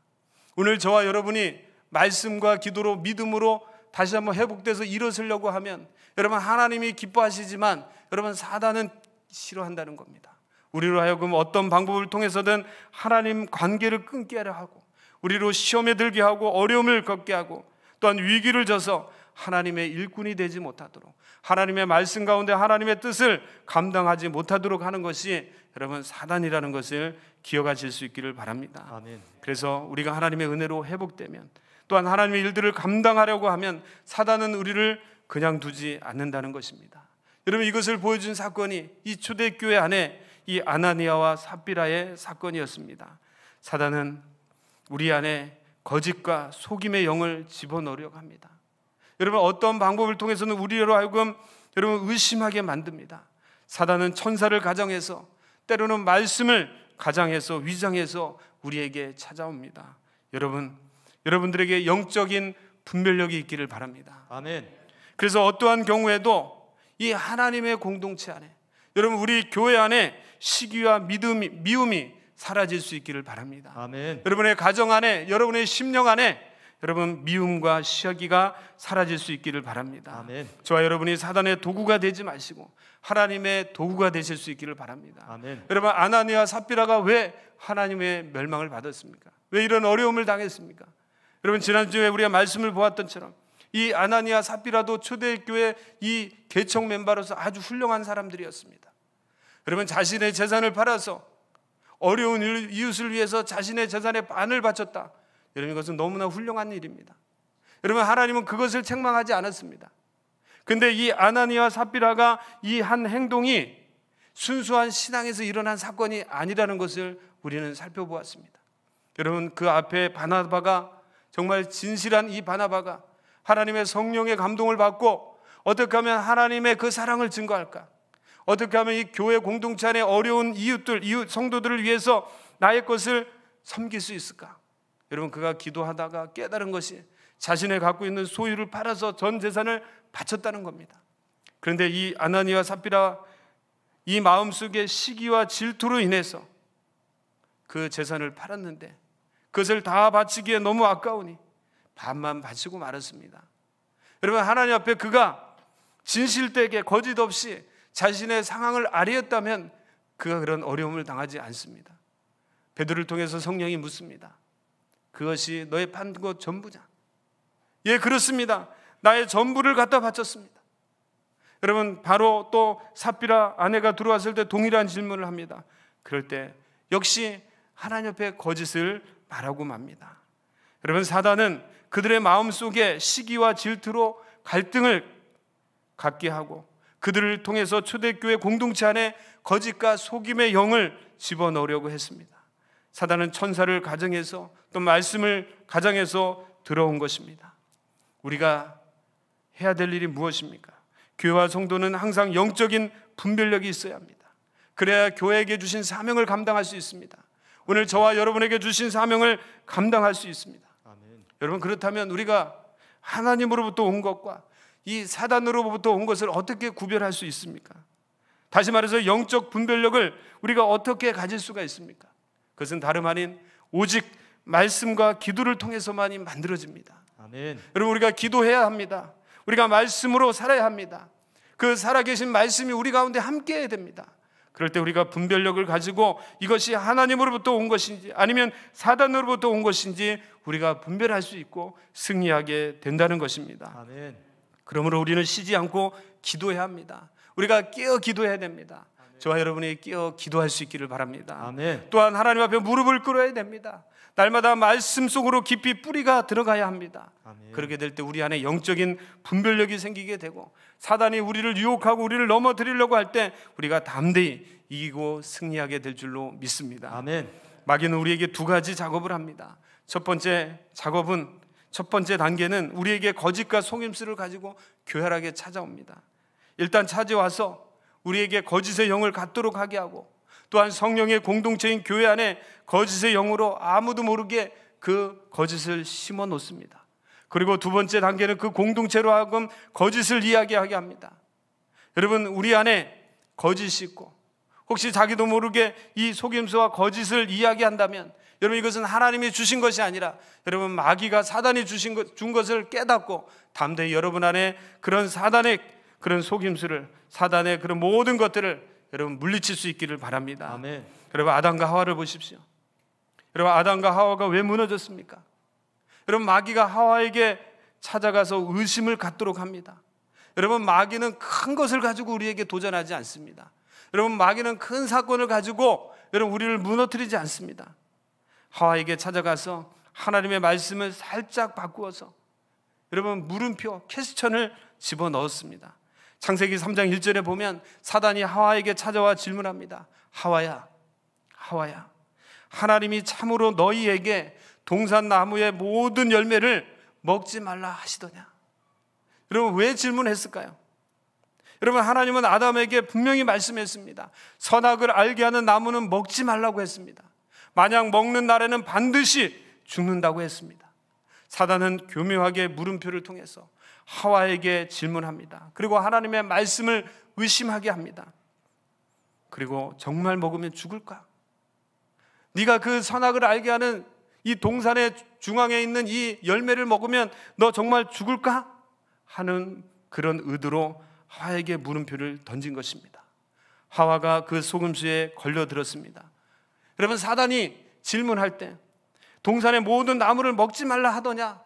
오늘 저와 여러분이 말씀과 기도로 믿음으로 다시 한번 회복돼서 일어서려고 하면 여러분, 하나님이 기뻐하시지만 여러분, 사단은 싫어한다는 겁니다. 우리로 하여금 어떤 방법을 통해서든 하나님 관계를 끊게 하려 하고, 우리로 시험에 들게 하고, 어려움을 겪게 하고, 또한 위기를 져서 하나님의 일꾼이 되지 못하도록, 하나님의 말씀 가운데 하나님의 뜻을 감당하지 못하도록 하는 것이 여러분, 사단이라는 것을 기억하실 수 있기를 바랍니다. 아멘. 그래서 우리가 하나님의 은혜로 회복되면, 또한 하나님의 일들을 감당하려고 하면 사단은 우리를 그냥 두지 않는다는 것입니다. 여러분, 이것을 보여준 사건이 이 초대교회 안에 이 아나니아와 삽비라의 사건이었습니다. 사단은 우리 안에 거짓과 속임의 영을 집어넣으려고 합니다. 여러분, 어떤 방법을 통해서는 우리로 하여금 여러분 의심하게 만듭니다. 사단은 천사를 가정해서, 때로는 말씀을 가장해서 위장해서 우리에게 찾아옵니다. 여러분들에게 영적인 분별력이 있기를 바랍니다. 아멘. 그래서 어떠한 경우에도 이 하나님의 공동체 안에, 여러분 우리 교회 안에 시기와 미움이 사라질 수 있기를 바랍니다. 아멘. 여러분의 가정 안에, 여러분의 심령 안에 여러분 미움과 시기가 사라질 수 있기를 바랍니다. 아멘. 저와 여러분이 사단의 도구가 되지 마시고 하나님의 도구가 되실 수 있기를 바랍니다. 아멘. 여러분, 아나니아 삽비라가 왜 하나님의 멸망을 받았습니까? 왜 이런 어려움을 당했습니까? 여러분, 지난주에 우리가 말씀을 보았던 처럼 이 아나니아 삽비라도 초대교회 이 개척 멤버로서 아주 훌륭한 사람들이었습니다. 여러분, 자신의 재산을 팔아서 어려운 이웃을 위해서 자신의 재산의 반을 바쳤다. 여러분, 이것은 너무나 훌륭한 일입니다. 여러분, 하나님은 그것을 책망하지 않았습니다. 근데 이 아나니아와 삽비라가 이 한 행동이 순수한 신앙에서 일어난 사건이 아니라는 것을 우리는 살펴보았습니다. 여러분, 그 앞에 바나바가, 정말 진실한 이 바나바가 하나님의 성령의 감동을 받고 어떻게 하면 하나님의 그 사랑을 증거할까? 어떻게 하면 이 교회 공동체 안에 어려운 이웃 성도들을 위해서 나의 것을 섬길 수 있을까? 여러분, 그가 기도하다가 깨달은 것이 자신의 갖고 있는 소유를 팔아서 전 재산을 바쳤다는 겁니다. 그런데 이 아나니아와 삽비라, 이 마음속에 시기와 질투로 인해서 그 재산을 팔았는데 그것을 다 바치기에 너무 아까우니 반만 바치고 말았습니다. 여러분, 하나님 앞에 그가 진실되게 거짓 없이 자신의 상황을 아뢰었다면 그가 그런 어려움을 당하지 않습니다. 베드로를 통해서 성령이 묻습니다. 그것이 너의 판 것 전부냐? 예, 그렇습니다. 나의 전부를 갖다 바쳤습니다. 여러분, 바로 또 삽비라 아내가 들어왔을 때 동일한 질문을 합니다. 그럴 때 역시 하나님 앞에 거짓을 말하고 맙니다. 여러분, 사단은 그들의 마음속에 시기와 질투로 갈등을 갖게 하고 그들을 통해서 초대교회 공동체 안에 거짓과 속임의 영을 집어넣으려고 했습니다. 사단은 천사를 가정해서 또 말씀을 가정해서 들어온 것입니다. 우리가 해야 될 일이 무엇입니까? 교회와 성도는 항상 영적인 분별력이 있어야 합니다. 그래야 교회에게 주신 사명을 감당할 수 있습니다. 오늘 저와 여러분에게 주신 사명을 감당할 수 있습니다. 아멘. 여러분, 그렇다면 우리가 하나님으로부터 온 것과 이 사단으로부터 온 것을 어떻게 구별할 수 있습니까? 다시 말해서 영적 분별력을 우리가 어떻게 가질 수가 있습니까? 그것은 다름 아닌 오직 말씀과 기도를 통해서만이 만들어집니다. 아멘. 여러분, 우리가 기도해야 합니다. 우리가 말씀으로 살아야 합니다. 그 살아계신 말씀이 우리 가운데 함께해야 됩니다. 그럴 때 우리가 분별력을 가지고 이것이 하나님으로부터 온 것인지 아니면 사단으로부터 온 것인지 우리가 분별할 수 있고 승리하게 된다는 것입니다. 아멘. 그러므로 우리는 쉬지 않고 기도해야 합니다. 우리가 깨어 기도해야 됩니다. 저와 여러분이 깨어 기도할 수 있기를 바랍니다. 아멘. 또한 하나님 앞에 무릎을 꿇어야 됩니다. 날마다 말씀 속으로 깊이 뿌리가 들어가야 합니다. 아멘. 그렇게 될 때 우리 안에 영적인 분별력이 생기게 되고 사단이 우리를 유혹하고 우리를 넘어뜨리려고 할 때 우리가 담대히 이기고 승리하게 될 줄로 믿습니다. 아멘. 마귀는 우리에게 두 가지 작업을 합니다. 첫 번째 작업은, 첫 번째 단계는 우리에게 거짓과 속임수를 가지고 교활하게 찾아옵니다. 일단 찾아와서 우리에게 거짓의 영을 갖도록 하게 하고, 또한 성령의 공동체인 교회 안에 거짓의 영으로 아무도 모르게 그 거짓을 심어 놓습니다. 그리고 두 번째 단계는 그 공동체로 하여금 거짓을 이야기하게 합니다. 여러분, 우리 안에 거짓이 있고 혹시 자기도 모르게 이 속임수와 거짓을 이야기한다면, 여러분, 이것은 하나님이 주신 것이 아니라 여러분, 마귀가, 사단이 준 것을 깨닫고 담대히 여러분 안에 그런 사단의 그런 속임수를, 사단의 그런 모든 것들을 여러분 물리칠 수 있기를 바랍니다. 아멘. 여러분, 아담과 하와를 보십시오. 여러분, 아담과 하와가 왜 무너졌습니까? 여러분, 마귀가 하와에게 찾아가서 의심을 갖도록 합니다. 여러분, 마귀는 큰 것을 가지고 우리에게 도전하지 않습니다. 여러분, 마귀는 큰 사건을 가지고 여러분 우리를 무너뜨리지 않습니다. 하와에게 찾아가서 하나님의 말씀을 살짝 바꾸어서 여러분 물음표, 퀘스천을 집어넣었습니다. 창세기 3장 1절에 보면 사단이 하와에게 찾아와 질문합니다. 하와야, 하와야, 하나님이 참으로 너희에게 동산나무의 모든 열매를 먹지 말라 하시더냐? 여러분, 왜 질문했을까요? 여러분, 하나님은 아담에게 분명히 말씀했습니다. 선악을 알게 하는 나무는 먹지 말라고 했습니다. 만약 먹는 날에는 반드시 죽는다고 했습니다. 사단은 교묘하게 물음표를 통해서 하와에게 질문합니다. 그리고 하나님의 말씀을 의심하게 합니다. 그리고 정말 먹으면 죽을까? 네가 그 선악을 알게 하는 이 동산의 중앙에 있는 이 열매를 먹으면 너 정말 죽을까? 하는 그런 의도로 하와에게 물음표를 던진 것입니다. 하와가 그 속임수에 걸려들었습니다. 여러분, 사단이 질문할 때 동산의 모든 나무를 먹지 말라 하더냐?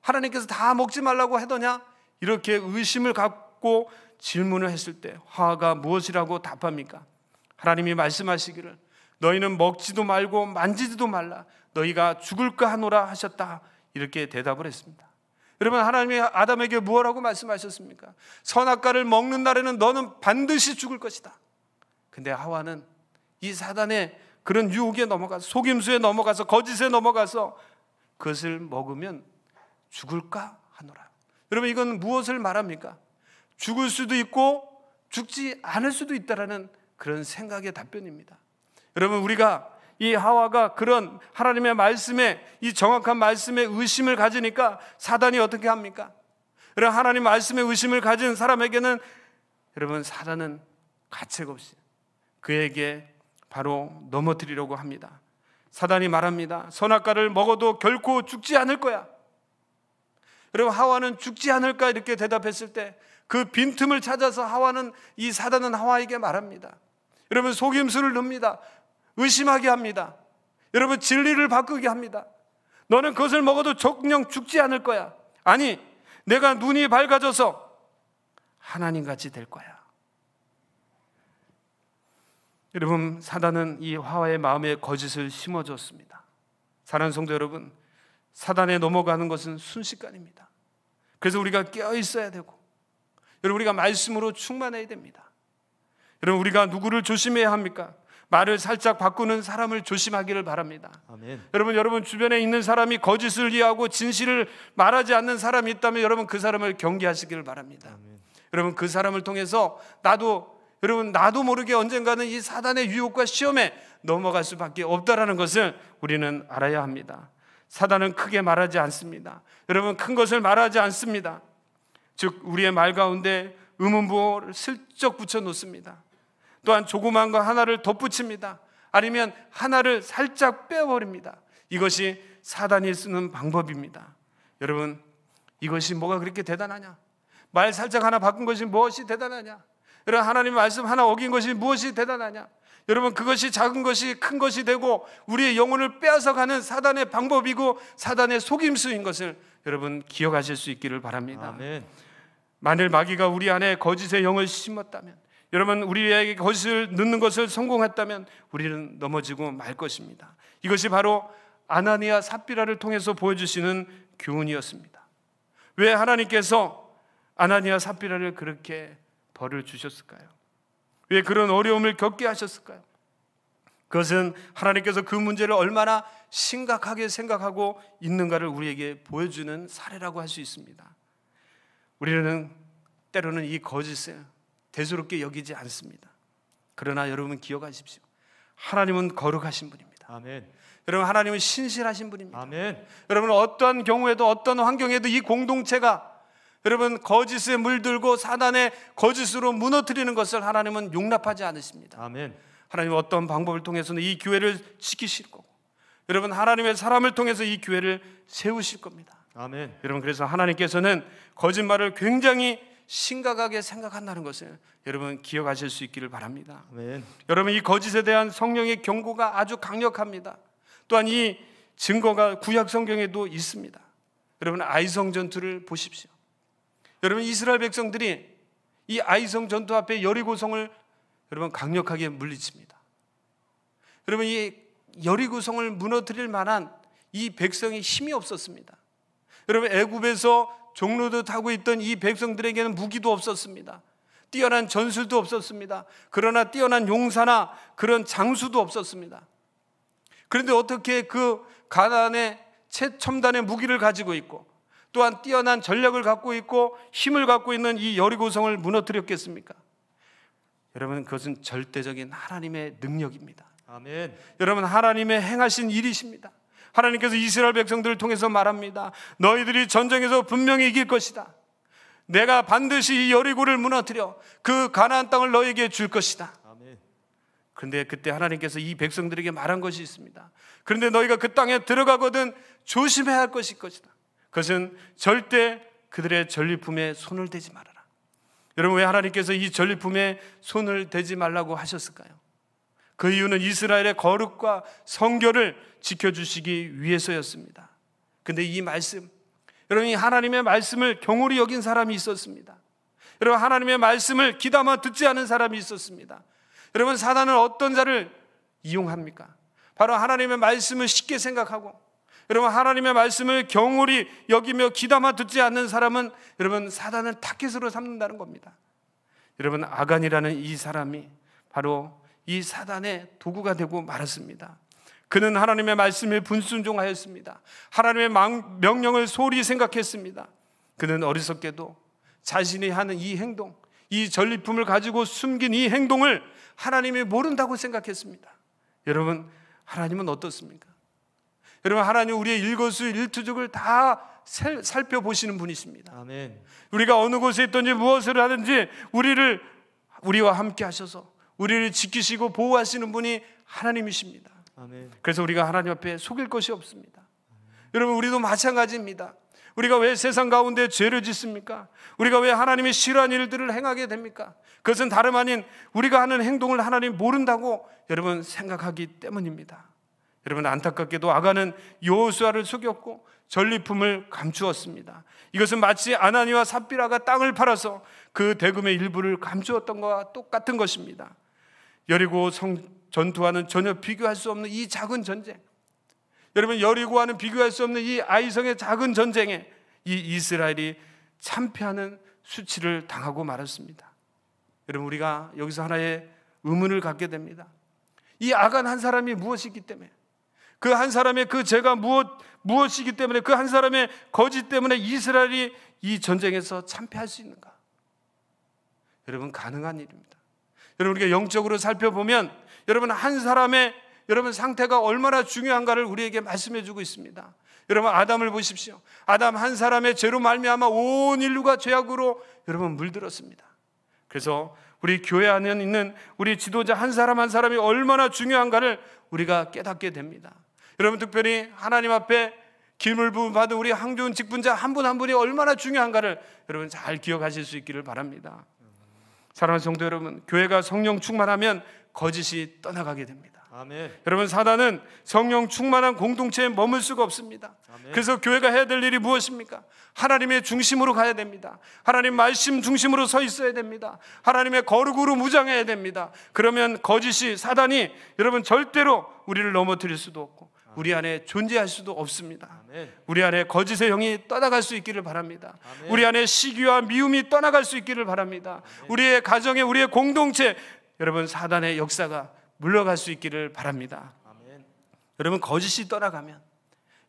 하나님께서 다 먹지 말라고 하더냐? 이렇게 의심을 갖고 질문을 했을 때 하와가 무엇이라고 답합니까? 하나님이 말씀하시기를 너희는 먹지도 말고 만지지도 말라, 너희가 죽을까 하노라 하셨다, 이렇게 대답을 했습니다. 여러분, 하나님이 아담에게 무엇라고 말씀하셨습니까? 선악과를 먹는 날에는 너는 반드시 죽을 것이다. 근데 하와는 이 사단의 그런 유혹에 넘어가서, 속임수에 넘어가서, 거짓에 넘어가서 그것을 먹으면 죽을까 하노라. 여러분, 이건 무엇을 말합니까? 죽을 수도 있고 죽지 않을 수도 있다라는 그런 생각의 답변입니다. 여러분, 우리가 이 하와가 그런 하나님의 말씀에, 이 정확한 말씀에 의심을 가지니까 사단이 어떻게 합니까? 여러분, 하나님 말씀에 의심을 가진 사람에게는 여러분, 사단은 가책 없이 그에게 바로 넘어뜨리려고 합니다. 사단이 말합니다. 선악과를 먹어도 결코 죽지 않을 거야. 여러분, 하와는 죽지 않을까 이렇게 대답했을 때 그 빈틈을 찾아서 이 사단은 하와에게 말합니다. 여러분, 속임수를 넣습니다. 의심하게 합니다. 여러분, 진리를 바꾸게 합니다. 너는 그것을 먹어도 정녕 죽지 않을 거야. 아니, 내가 눈이 밝아져서 하나님같이 될 거야. 여러분, 사단은 이 하와의 마음에 거짓을 심어줬습니다. 사랑하는 성도 여러분, 사단에 넘어가는 것은 순식간입니다. 그래서 우리가 깨어 있어야 되고, 여러분, 우리가 말씀으로 충만해야 됩니다. 여러분, 우리가 누구를 조심해야 합니까? 말을 살짝 바꾸는 사람을 조심하기를 바랍니다. 아멘. 여러분 주변에 있는 사람이 거짓을 이해하고 진실을 말하지 않는 사람이 있다면 여러분 그 사람을 경계하시기를 바랍니다. 아멘. 여러분, 그 사람을 통해서 나도 모르게 언젠가는 이 사단의 유혹과 시험에 넘어갈 수밖에 없다라는 것을 우리는 알아야 합니다. 사단은 크게 말하지 않습니다. 여러분, 큰 것을 말하지 않습니다. 즉, 우리의 말 가운데 의문부호를 슬쩍 붙여놓습니다. 또한 조그만 거 하나를 덧붙입니다. 아니면 하나를 살짝 빼버립니다. 이것이 사단이 쓰는 방법입니다. 여러분, 이것이 뭐가 그렇게 대단하냐? 말 살짝 하나 바꾼 것이 무엇이 대단하냐? 여러분, 하나님의 말씀 하나 어긴 것이 무엇이 대단하냐? 여러분, 그것이 작은 것이 큰 것이 되고 우리의 영혼을 빼앗아가는 사단의 방법이고 사단의 속임수인 것을 여러분 기억하실 수 있기를 바랍니다. 아멘. 만일 마귀가 우리 안에 거짓의 영을 심었다면, 여러분, 우리에게 거짓을 넣는 것을 성공했다면 우리는 넘어지고 말 것입니다. 이것이 바로 아나니아 삽비라를 통해서 보여주시는 교훈이었습니다. 왜 하나님께서 아나니아 삽비라를 그렇게 벌을 주셨을까요? 왜 그런 어려움을 겪게 하셨을까요? 그것은 하나님께서 그 문제를 얼마나 심각하게 생각하고 있는가를 우리에게 보여주는 사례라고 할 수 있습니다. 우리는 때로는 이 거짓을 대수롭게 여기지 않습니다. 그러나 여러분 기억하십시오. 하나님은 거룩하신 분입니다. 아멘. 여러분 하나님은 신실하신 분입니다. 아멘. 여러분 어떠한 경우에도 어떤 환경에도 이 공동체가 여러분 거짓에 물들고 사단의 거짓으로 무너뜨리는 것을 하나님은 용납하지 않으십니다. 아멘. 하나님은 어떤 방법을 통해서는 이 교회를 지키실 거고 여러분 하나님의 사람을 통해서 이 교회를 세우실 겁니다. 아멘. 여러분 그래서 하나님께서는 거짓말을 굉장히 심각하게 생각한다는 것을 여러분 기억하실 수 있기를 바랍니다. 아멘. 여러분 이 거짓에 대한 성령의 경고가 아주 강력합니다. 또한 이 증거가 구약 성경에도 있습니다. 여러분 아이성 전투를 보십시오. 여러분 이스라엘 백성들이 이 아이성 전투 앞에 여리고성을 여러분 강력하게 물리칩니다. 여러분 이 여리고성을 무너뜨릴 만한 이 백성이 힘이 없었습니다. 여러분 애굽에서 종로도 타고 있던 이 백성들에게는 무기도 없었습니다. 뛰어난 전술도 없었습니다. 그러나 뛰어난 용사나 그런 장수도 없었습니다. 그런데 어떻게 그 가나안의 최첨단의 무기를 가지고 있고 또한 뛰어난 전략을 갖고 있고 힘을 갖고 있는 이 여리고성을 무너뜨렸겠습니까? 여러분 그것은 절대적인 하나님의 능력입니다. 아멘. 여러분 하나님의 행하신 일이십니다. 하나님께서 이스라엘 백성들을 통해서 말합니다. 너희들이 전쟁에서 분명히 이길 것이다. 내가 반드시 이 여리고를 무너뜨려 그 가나안 땅을 너희에게 줄 것이다. 아멘. 그런데 그때 하나님께서 이 백성들에게 말한 것이 있습니다. 그런데 너희가 그 땅에 들어가거든 조심해야 할 것일 것이다. 그것은 절대 그들의 전리품에 손을 대지 말아라. 여러분 왜 하나님께서 이 전리품에 손을 대지 말라고 하셨을까요? 그 이유는 이스라엘의 거룩과 성결을 지켜주시기 위해서였습니다. 그런데 이 말씀, 여러분 이 하나님의 말씀을 경홀히 여긴 사람이 있었습니다. 여러분 하나님의 말씀을 귀담아 듣지 않은 사람이 있었습니다. 여러분 사단은 어떤 자를 이용합니까? 바로 하나님의 말씀을 쉽게 생각하고 여러분 하나님의 말씀을 경홀히 여기며 귀담아 듣지 않는 사람은 여러분 사단을 타겟으로 삼는다는 겁니다. 여러분 아간이라는 이 사람이 바로 이 사단의 도구가 되고 말았습니다. 그는 하나님의 말씀에 불순종하였습니다. 하나님의 명령을 소홀히 생각했습니다. 그는 어리석게도 자신이 하는 이 행동, 이 전리품을 가지고 숨긴 이 행동을 하나님이 모른다고 생각했습니다. 여러분 하나님은 어떻습니까? 여러분 하나님 우리의 일거수일투족을 다 살펴보시는 분이십니다. 아멘. 우리가 어느 곳에 있든지 무엇을 하든지 우리와 함께 하셔서 우리를 지키시고 보호하시는 분이 하나님이십니다. 아멘. 그래서 우리가 하나님 앞에 속일 것이 없습니다. 여러분 우리도 마찬가지입니다. 우리가 왜 세상 가운데 죄를 짓습니까? 우리가 왜 하나님이 싫어하는 일들을 행하게 됩니까? 그것은 다름 아닌 우리가 하는 행동을 하나님 모른다고 여러분 생각하기 때문입니다. 여러분 안타깝게도 아간은 여호수아를 속였고 전리품을 감추었습니다. 이것은 마치 아나니와 삽비라가 땅을 팔아서 그 대금의 일부를 감추었던 것과 똑같은 것입니다. 여리고 전투와는 전혀 비교할 수 없는 이 작은 전쟁, 여러분 여리고와는 비교할 수 없는 이 아이성의 작은 전쟁에 이 이스라엘이 참패하는 수치를 당하고 말았습니다. 여러분 우리가 여기서 하나의 의문을 갖게 됩니다. 이 아간 한 사람이 무엇이기 때문에, 그 한 사람의 그 죄가 무엇이기 때문에, 그 한 사람의 거짓 때문에 이스라엘이 이 전쟁에서 참패할 수 있는가? 여러분 가능한 일입니다. 여러분 우리가 영적으로 살펴보면 여러분 한 사람의 여러분 상태가 얼마나 중요한가를 우리에게 말씀해 주고 있습니다. 여러분 아담을 보십시오. 아담 한 사람의 죄로 말미암아 온 인류가 죄악으로 여러분 물들었습니다. 그래서 우리 교회 안에 있는 우리 지도자 한 사람 한 사람이 얼마나 중요한가를 우리가 깨닫게 됩니다. 여러분 특별히 하나님 앞에 기물 부음 받은 우리 항좋은 직분자 한 분 한 분이 얼마나 중요한가를 여러분 잘 기억하실 수 있기를 바랍니다. 사랑하는 성도 여러분, 교회가 성령 충만하면 거짓이 떠나가게 됩니다. 아멘. 여러분 사단은 성령 충만한 공동체에 머물 수가 없습니다. 아멘. 그래서 교회가 해야 될 일이 무엇입니까? 하나님의 중심으로 가야 됩니다. 하나님 말씀 중심으로 서 있어야 됩니다. 하나님의 거룩으로 무장해야 됩니다. 그러면 거짓이 사단이 여러분 절대로 우리를 넘어뜨릴 수도 없고 우리 안에 존재할 수도 없습니다. 아멘. 우리 안에 거짓의 영이 떠나갈 수 있기를 바랍니다. 아멘. 우리 안에 시기와 미움이 떠나갈 수 있기를 바랍니다. 우리의 가정에, 우리의 공동체, 여러분 사단의 역사가 물러갈 수 있기를 바랍니다. 아멘. 여러분, 거짓이 떠나가면,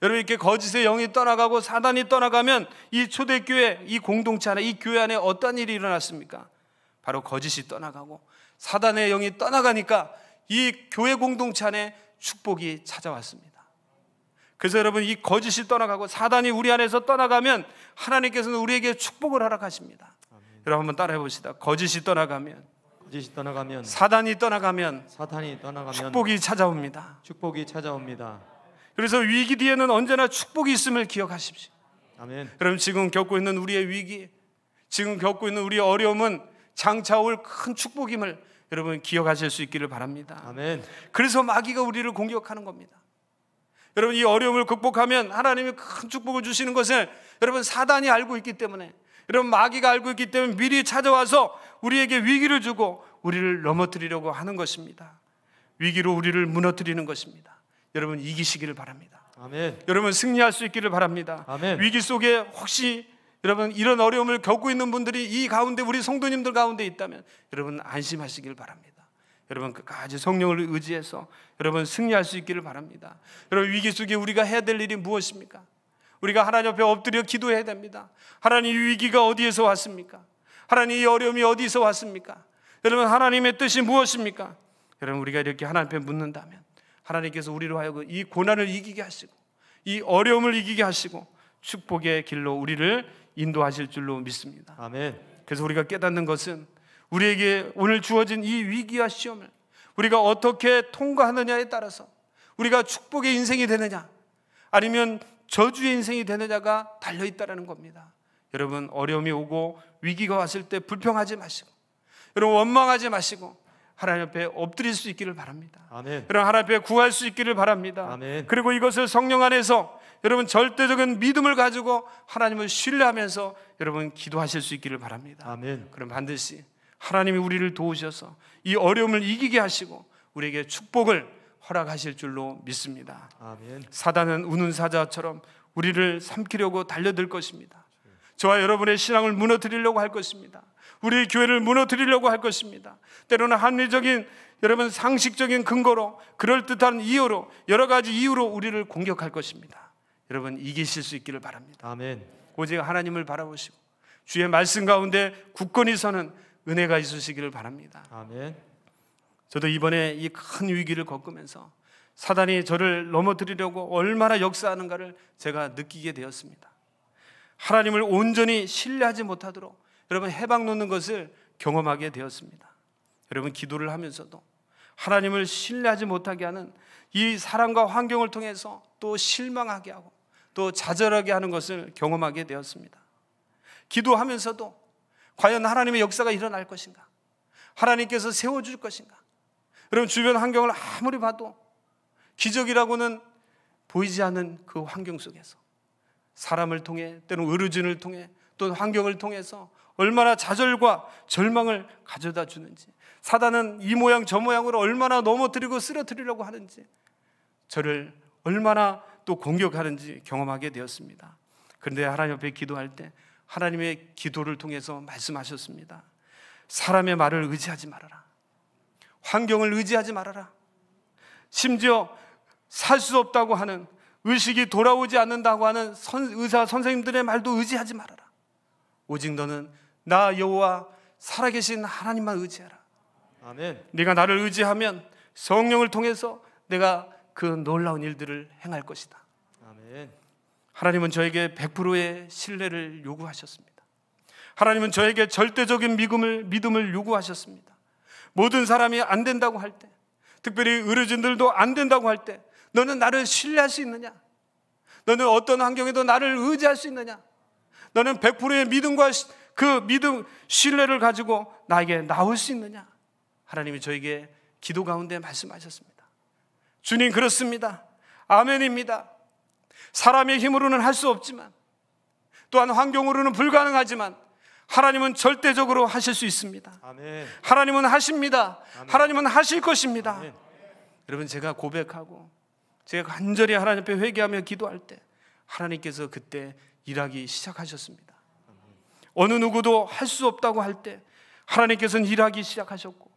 여러분 이렇게 거짓의 영이 떠나가고 사단이 떠나가면 이 초대교회, 이 공동체 안에, 이 교회 안에 어떤 일이 일어났습니까? 바로 거짓이 떠나가고 사단의 영이 떠나가니까 이 교회 공동체 안에 축복이 찾아왔습니다. 그래서 여러분, 이 거짓이 떠나가고 사단이 우리 안에서 떠나가면 하나님께서는 우리에게 축복을 허락하십니다. 여러분 한번 따라해 봅시다. 거짓이 떠나가면, 사단이 떠나가면 축복이 찾아옵니다. 축복이 찾아옵니다. 그래서 위기 뒤에는 언제나 축복이 있음을 기억하십시오. 아멘. 여러분, 지금 겪고 있는 우리의 위기, 지금 겪고 있는 우리의 어려움은 장차 올 큰 축복임을 여러분 기억하실 수 있기를 바랍니다. 아멘. 그래서 마귀가 우리를 공격하는 겁니다. 여러분, 이 어려움을 극복하면 하나님이 큰 축복을 주시는 것을 여러분 사단이 알고 있기 때문에, 여러분 마귀가 알고 있기 때문에 미리 찾아와서 우리에게 위기를 주고 우리를 넘어뜨리려고 하는 것입니다. 위기로 우리를 무너뜨리는 것입니다. 여러분 이기시기를 바랍니다. 아멘. 여러분 승리할 수 있기를 바랍니다. 아멘. 위기 속에 혹시 여러분 이런 어려움을 겪고 있는 분들이 이 가운데, 우리 성도님들 가운데 있다면 여러분 안심하시길 바랍니다. 여러분 끝까지 성령을 의지해서 여러분 승리할 수 있기를 바랍니다. 여러분 위기 속에 우리가 해야 될 일이 무엇입니까? 우리가 하나님 앞에 엎드려 기도해야 됩니다. 하나님, 이 위기가 어디에서 왔습니까? 하나님, 이 어려움이 어디서 왔습니까? 여러분 하나님의 뜻이 무엇입니까? 여러분 우리가 이렇게 하나님 앞에 묻는다면 하나님께서 우리로 하여금 이 고난을 이기게 하시고 이 어려움을 이기게 하시고 축복의 길로 우리를 인도하실 줄로 믿습니다. 아멘. 그래서 우리가 깨닫는 것은 우리에게 오늘 주어진 이 위기와 시험을 우리가 어떻게 통과하느냐에 따라서 우리가 축복의 인생이 되느냐 아니면 저주의 인생이 되느냐가 달려있다는 겁니다. 여러분 어려움이 오고 위기가 왔을 때 불평하지 마시고, 여러분 원망하지 마시고 하나님 앞에 엎드릴 수 있기를 바랍니다. 아멘. 여러분 하나님 앞에 구할 수 있기를 바랍니다. 아멘. 그리고 이것을 성령 안에서 여러분 절대적인 믿음을 가지고 하나님을 신뢰하면서 여러분 기도하실 수 있기를 바랍니다. 아멘. 그럼 반드시 하나님이 우리를 도우셔서 이 어려움을 이기게 하시고 우리에게 축복을 허락하실 줄로 믿습니다. 아멘. 사단은 우는 사자처럼 우리를 삼키려고 달려들 것입니다. 저와 여러분의 신앙을 무너뜨리려고 할 것입니다. 우리 교회를 무너뜨리려고 할 것입니다. 때로는 합리적인 여러분 상식적인 근거로, 그럴듯한 이유로, 여러 가지 이유로 우리를 공격할 것입니다. 여러분 이기실 수 있기를 바랍니다. 아멘. 오직 하나님을 바라보시고 주의 말씀 가운데 굳건히 서는 은혜가 있으시기를 바랍니다. 아멘. 저도 이번에 이 큰 위기를 겪으면서 사단이 저를 넘어뜨리려고 얼마나 역사하는가를 제가 느끼게 되었습니다. 하나님을 온전히 신뢰하지 못하도록 여러분 해방 놓는 것을 경험하게 되었습니다. 여러분 기도를 하면서도 하나님을 신뢰하지 못하게 하는 이 사람과 환경을 통해서 또 실망하게 하고 또 좌절하게 하는 것을 경험하게 되었습니다. 기도하면서도 과연 하나님의 역사가 일어날 것인가? 하나님께서 세워줄 것인가? 여러분 주변 환경을 아무리 봐도 기적이라고는 보이지 않는 그 환경 속에서 사람을 통해, 때로는 의료진을 통해, 또 환경을 통해서 얼마나 좌절과 절망을 가져다 주는지, 사단은 이 모양 저 모양으로 얼마나 넘어뜨리고 쓰러뜨리려고 하는지, 저를 얼마나 또 공격하는지 경험하게 되었습니다. 그런데 하나님 앞에 기도할 때 하나님의 기도를 통해서 말씀하셨습니다. 사람의 말을 의지하지 말아라. 환경을 의지하지 말아라. 심지어 살 수 없다고 하는, 의식이 돌아오지 않는다고 하는 의사 선생님들의 말도 의지하지 말아라. 오직 너는 나 여호와 살아계신 하나님만 의지하라. 아멘. 네가 나를 의지하면 성령을 통해서 내가 그 놀라운 일들을 행할 것이다. 아멘. 하나님은 저에게 100%의 신뢰를 요구하셨습니다. 하나님은 저에게 절대적인 믿음을 요구하셨습니다. 모든 사람이 안 된다고 할 때, 특별히 의료진들도 안 된다고 할 때 너는 나를 신뢰할 수 있느냐? 너는 어떤 환경에도 나를 의지할 수 있느냐? 너는 100%의 믿음과 그 믿음, 신뢰를 가지고 나에게 나올 수 있느냐? 하나님이 저에게 기도 가운데 말씀하셨습니다. 주님 그렇습니다. 아멘입니다. 사람의 힘으로는 할 수 없지만, 또한 환경으로는 불가능하지만 하나님은 절대적으로 하실 수 있습니다. 아멘. 하나님은 하십니다. 아멘. 하나님은 하실 것입니다. 아멘. 여러분 제가 고백하고 제가 간절히 하나님 앞에 회개하며 기도할 때 하나님께서 그때 일하기 시작하셨습니다. 어느 누구도 할 수 없다고 할 때 하나님께서는 일하기 시작하셨고,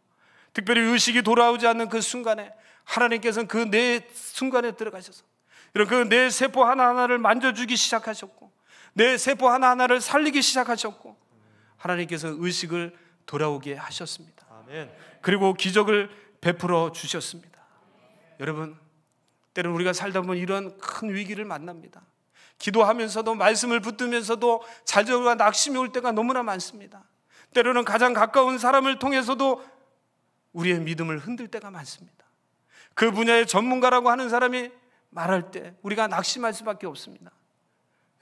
특별히 의식이 돌아오지 않는 그 순간에 하나님께서는 그 뇌 순간에 들어가셔서 그 뇌 세포 하나하나를 만져주기 시작하셨고, 뇌 세포 하나하나를 살리기 시작하셨고, 하나님께서 의식을 돌아오게 하셨습니다. 아멘. 그리고 기적을 베풀어 주셨습니다. 여러분, 때로는 우리가 살다 보면 이런 큰 위기를 만납니다. 기도하면서도, 말씀을 붙들면서도 좌절과 낙심이 올 때가 너무나 많습니다. 때로는 가장 가까운 사람을 통해서도 우리의 믿음을 흔들 때가 많습니다. 그 분야의 전문가라고 하는 사람이 말할 때 우리가 낙심할 수밖에 없습니다.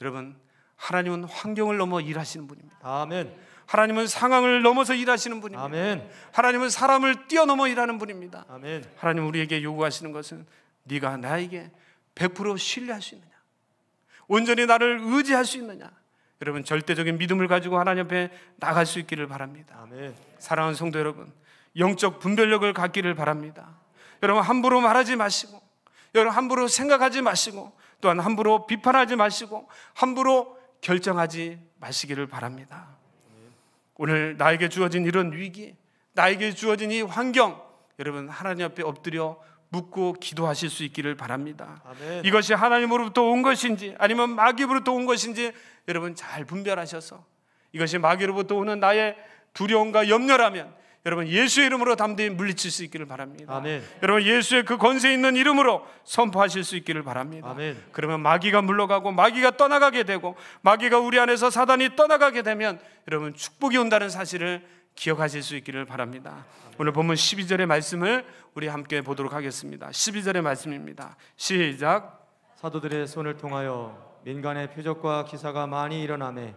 여러분, 하나님은 환경을 넘어 일하시는 분입니다. 아멘. 하나님은 상황을 넘어서 일하시는 분입니다. 아멘. 하나님은 사람을 뛰어넘어 일하는 분입니다. 아멘. 하나님 우리에게 요구하시는 것은 네가 나에게 100% 신뢰할 수 있느냐, 온전히 나를 의지할 수 있느냐. 여러분, 절대적인 믿음을 가지고 하나님 앞에 나갈 수 있기를 바랍니다. 아멘. 사랑하는 성도 여러분, 영적 분별력을 갖기를 바랍니다. 여러분, 함부로 말하지 마시고, 여러분 함부로 생각하지 마시고, 또한 함부로 비판하지 마시고, 함부로 결정하지 마시기를 바랍니다. 오늘 나에게 주어진 이런 위기, 나에게 주어진 이 환경, 여러분 하나님 앞에 엎드려 묻고 기도하실 수 있기를 바랍니다. 아멘. 이것이 하나님으로부터 온 것인지 아니면 마귀로부터 온 것인지 여러분 잘 분별하셔서, 이것이 마귀로부터 오는 나의 두려움과 염려라면 여러분 예수의 이름으로 담대히 물리칠 수 있기를 바랍니다. 아멘. 여러분 예수의 그 권세 있는 이름으로 선포하실 수 있기를 바랍니다. 아멘. 그러면 마귀가 물러가고 마귀가 떠나가게 되고, 마귀가 우리 안에서 사단이 떠나가게 되면 여러분 축복이 온다는 사실을 기억하실 수 있기를 바랍니다. 오늘 본문 12절의 말씀을 우리 함께 보도록 하겠습니다. 12절의 말씀입니다. 시작. 사도들의 손을 통하여 민간의 표적과 기사가 많이 일어나매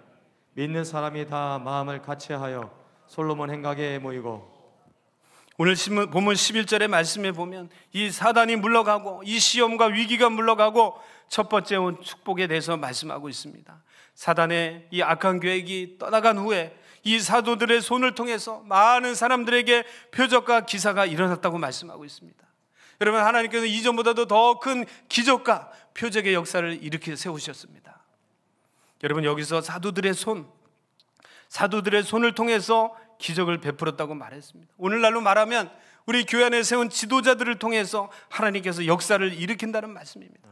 믿는 사람이 다 마음을 같이하여 솔로몬 행각에 모이고. 오늘 본문 11절의 말씀에 보면 이 사단이 물러가고 이 시험과 위기가 물러가고 첫 번째 온 축복에 대해서 말씀하고 있습니다. 사단의 이 악한 계획이 떠나간 후에 이 사도들의 손을 통해서 많은 사람들에게 표적과 기사가 일어났다고 말씀하고 있습니다. 여러분, 하나님께서 이전보다도 더 큰 기적과 표적의 역사를 일으켜 세우셨습니다. 여러분, 여기서 사도들의 손을 통해서 기적을 베풀었다고 말했습니다. 오늘날로 말하면 우리 교회 안에 세운 지도자들을 통해서 하나님께서 역사를 일으킨다는 말씀입니다.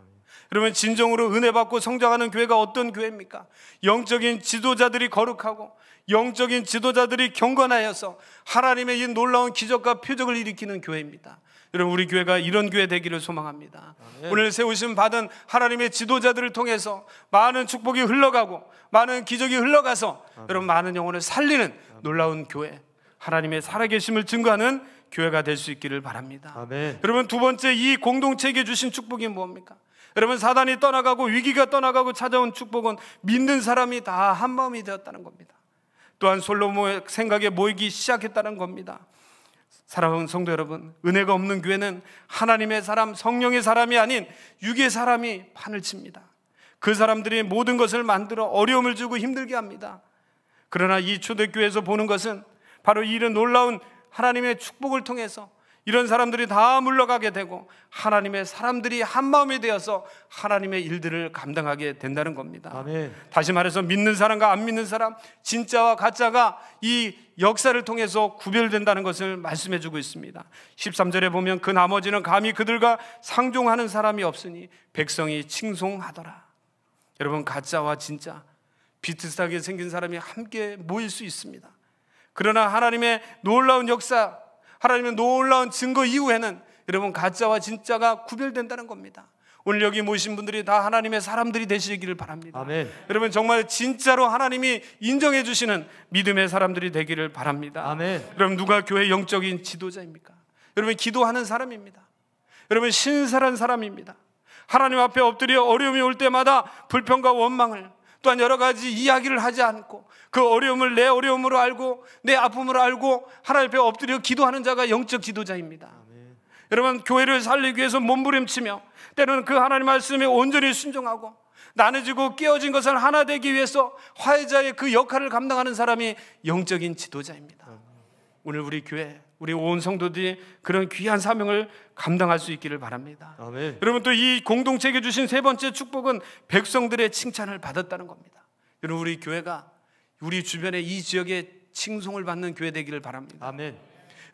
여러분, 진정으로 은혜 받고 성장하는 교회가 어떤 교회입니까? 영적인 지도자들이 거룩하고 영적인 지도자들이 경건하여서 하나님의 이 놀라운 기적과 표적을 일으키는 교회입니다. 여러분, 우리 교회가 이런 교회 되기를 소망합니다. 아멘. 오늘 세우심 받은 하나님의 지도자들을 통해서 많은 축복이 흘러가고 많은 기적이 흘러가서 아멘. 여러분 많은 영혼을 살리는 놀라운 교회, 하나님의 살아계심을 증거하는 교회가 될 수 있기를 바랍니다. 아멘. 여러분, 두 번째 이 공동체에게 주신 축복이 뭡니까? 여러분, 사단이 떠나가고 위기가 떠나가고 찾아온 축복은 믿는 사람이 다 한마음이 되었다는 겁니다. 또한 솔로몬의 생각에 모이기 시작했다는 겁니다. 사랑하는 성도 여러분, 은혜가 없는 교회는 하나님의 사람, 성령의 사람이 아닌 육의 사람이 판을 칩니다. 그 사람들이 모든 것을 만들어 어려움을 주고 힘들게 합니다. 그러나 이 초대교회에서 보는 것은 바로 이런 놀라운 하나님의 축복을 통해서 이런 사람들이 다 물러가게 되고 하나님의 사람들이 한마음이 되어서 하나님의 일들을 감당하게 된다는 겁니다. 아멘. 다시 말해서 믿는 사람과 안 믿는 사람, 진짜와 가짜가 이 역사를 통해서 구별된다는 것을 말씀해 주고 있습니다. 13절에 보면 그 나머지는 감히 그들과 상종하는 사람이 없으니 백성이 칭송하더라. 여러분, 가짜와 진짜 비슷하게 생긴 사람이 함께 모일 수 있습니다. 그러나 하나님의 놀라운 역사, 하나님의 놀라운 증거 이후에는 여러분 가짜와 진짜가 구별된다는 겁니다. 오늘 여기 모신 분들이 다 하나님의 사람들이 되시기를 바랍니다. 아멘. 여러분, 정말 진짜로 하나님이 인정해 주시는 믿음의 사람들이 되기를 바랍니다. 아멘. 여러분, 누가 교회 영적인 지도자입니까? 여러분, 기도하는 사람입니다. 여러분, 신실한 사람입니다. 하나님 앞에 엎드려 어려움이 올 때마다 불평과 원망을, 또한 여러 가지 이야기를 하지 않고 그 어려움을 내 어려움으로 알고 내 아픔으로 알고 하나님 앞에 엎드려 기도하는 자가 영적 지도자입니다. 아멘. 여러분, 교회를 살리기 위해서 몸부림치며 때로는 그 하나님 말씀에 온전히 순종하고 나눠지고 깨어진 것을 하나 되기 위해서 화해자의 그 역할을 감당하는 사람이 영적인 지도자입니다. 오늘 우리 교회, 우리 온 성도들이 그런 귀한 사명을 감당할 수 있기를 바랍니다. 아멘. 여러분, 또 이 공동체에게 주신 세 번째 축복은 백성들의 칭찬을 받았다는 겁니다. 여러분, 우리 교회가 우리 주변에 이 지역에 칭송을 받는 교회 되기를 바랍니다. 아멘.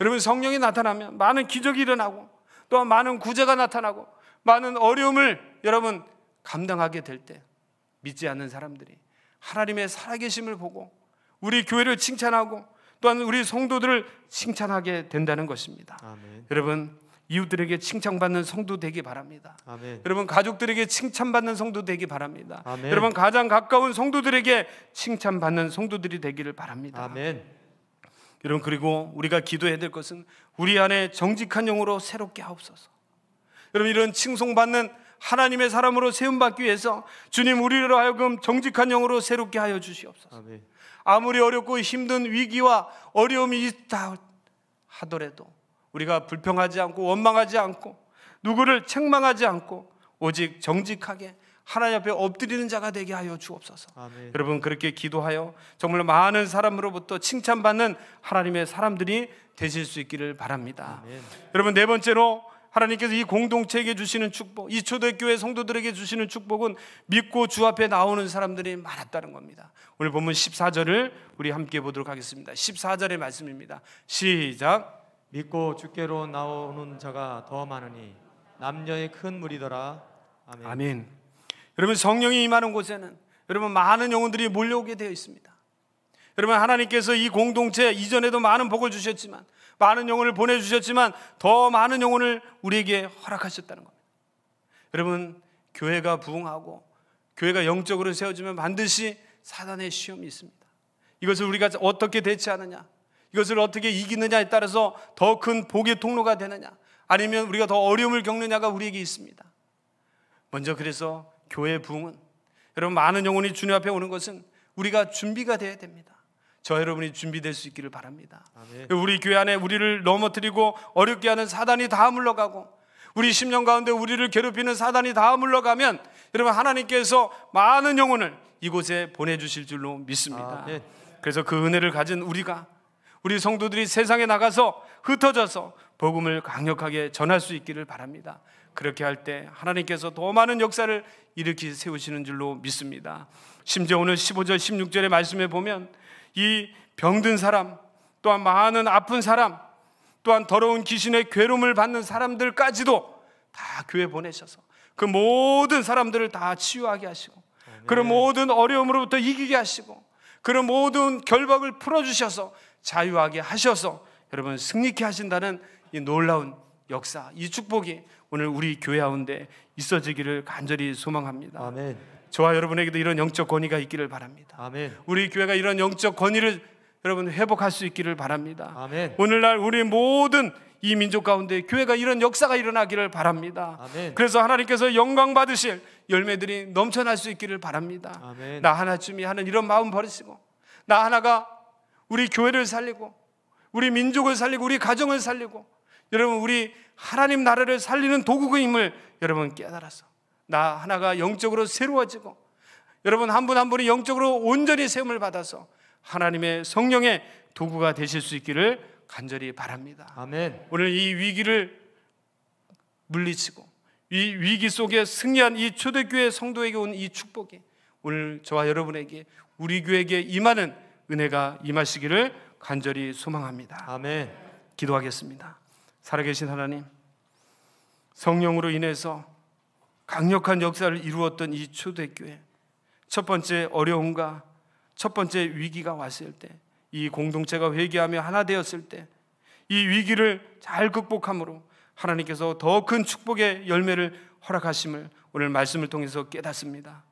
여러분, 성령이 나타나면 많은 기적이 일어나고 또한 많은 구제가 나타나고 많은 어려움을 여러분 감당하게 될 때 믿지 않는 사람들이 하나님의 살아계심을 보고 우리 교회를 칭찬하고 또한 우리 성도들을 칭찬하게 된다는 것입니다. 아멘. 여러분, 이웃들에게 칭찬받는 성도 되기 바랍니다. 아멘. 여러분, 가족들에게 칭찬받는 성도 되기 바랍니다. 아멘. 여러분, 가장 가까운 성도들에게 칭찬받는 성도들이 되기를 바랍니다. 아멘. 여러분, 그리고 우리가 기도해야 될 것은 우리 안에 정직한 영으로 새롭게 하옵소서. 여러분, 이런 칭송받는 하나님의 사람으로 세움받기 위해서 주님, 우리로 하여금 정직한 영으로 새롭게 하여 주시옵소서. 아멘. 아무리 어렵고 힘든 위기와 어려움이 있다 하더라도 우리가 불평하지 않고 원망하지 않고 누구를 책망하지 않고 오직 정직하게 하나님 앞에 엎드리는 자가 되게 하여 주옵소서. 아멘. 여러분, 그렇게 기도하여 정말 많은 사람으로부터 칭찬받는 하나님의 사람들이 되실 수 있기를 바랍니다. 아멘. 여러분, 네 번째로 하나님께서 이 공동체에게 주시는 축복, 이 초대교회 성도들에게 주시는 축복은 믿고 주 앞에 나오는 사람들이 많았다는 겁니다. 오늘 본문 14절을 우리 함께 보도록 하겠습니다. 14절의 말씀입니다. 시작. 믿고 주께로 나오는 자가 더 많으니 남녀의 큰 무리더라. 아멘. 아멘. 여러분, 성령이 임하는 곳에는 여러분 많은 영혼들이 몰려오게 되어 있습니다. 여러분, 하나님께서 이 공동체 이전에도 많은 복을 주셨지만, 많은 영혼을 보내주셨지만 더 많은 영혼을 우리에게 허락하셨다는 겁니다. 여러분, 교회가 부흥하고 교회가 영적으로 세워지면 반드시 사단의 시험이 있습니다. 이것을 우리가 어떻게 대처하느냐, 이것을 어떻게 이기느냐에 따라서 더 큰 복의 통로가 되느냐, 아니면 우리가 더 어려움을 겪느냐가 우리에게 있습니다. 먼저 그래서 교회의 부흥은, 여러분, 많은 영혼이 주님 앞에 오는 것은 우리가 준비가 되어야 됩니다. 저 여러분이 준비될 수 있기를 바랍니다. 아멘. 우리 교회 안에 우리를 넘어뜨리고 어렵게 하는 사단이 다 물러가고 우리 심령 가운데 우리를 괴롭히는 사단이 다 물러가면 여러분, 하나님께서 많은 영혼을 이곳에 보내주실 줄로 믿습니다. 아멘. 그래서 그 은혜를 가진 우리 성도들이 세상에 나가서 흩어져서 복음을 강력하게 전할 수 있기를 바랍니다. 그렇게 할 때 하나님께서 더 많은 역사를 일으키 세우시는 줄로 믿습니다. 심지어 오늘 15절 16절의 말씀에 보면 이 병든 사람, 또한 많은 아픈 사람, 또한 더러운 귀신의 괴로움을 받는 사람들까지도 다 교회 보내셔서 그 모든 사람들을 다 치유하게 하시고 그런 모든 어려움으로부터 이기게 하시고 그런 모든 결박을 풀어주셔서 자유하게 하셔서 여러분 승리케 하신다는 이 놀라운 역사, 이 축복이 오늘 우리 교회 가운데 있어지기를 간절히 소망합니다. 아멘. 저와 여러분에게도 이런 영적 권위가 있기를 바랍니다. 아멘. 우리 교회가 이런 영적 권위를 여러분 회복할 수 있기를 바랍니다. 아멘. 오늘날 우리 모든 이 민족 가운데 교회가 이런 역사가 일어나기를 바랍니다. 아멘. 그래서 하나님께서 영광 받으실 열매들이 넘쳐날 수 있기를 바랍니다. 아멘. 나 하나쯤이 하는 이런 마음 버리시고 나 하나가 우리 교회를 살리고 우리 민족을 살리고 우리 가정을 살리고 여러분 우리 하나님 나라를 살리는 도구의 힘을 여러분 깨달아서 나 하나가 영적으로 새로워지고 여러분 한 분 한 분이 영적으로 온전히 세움을 받아서 하나님의 성령의 도구가 되실 수 있기를 간절히 바랍니다. 아멘. 오늘 이 위기를 물리치고 이 위기 속에 승리한 이 초대교회 성도에게 온 이 축복이 오늘 저와 여러분에게 우리 교회에게 임하는 은혜가 임하시기를 간절히 소망합니다. 아멘. 기도하겠습니다. 살아계신 하나님, 성령으로 인해서 강력한 역사를 이루었던 이 초대교회, 첫 번째 어려움과 첫 번째 위기가 왔을 때, 이 공동체가 회개하며 하나 되었을 때 이 위기를 잘 극복함으로 하나님께서 더 큰 축복의 열매를 허락하심을 오늘 말씀을 통해서 깨닫습니다.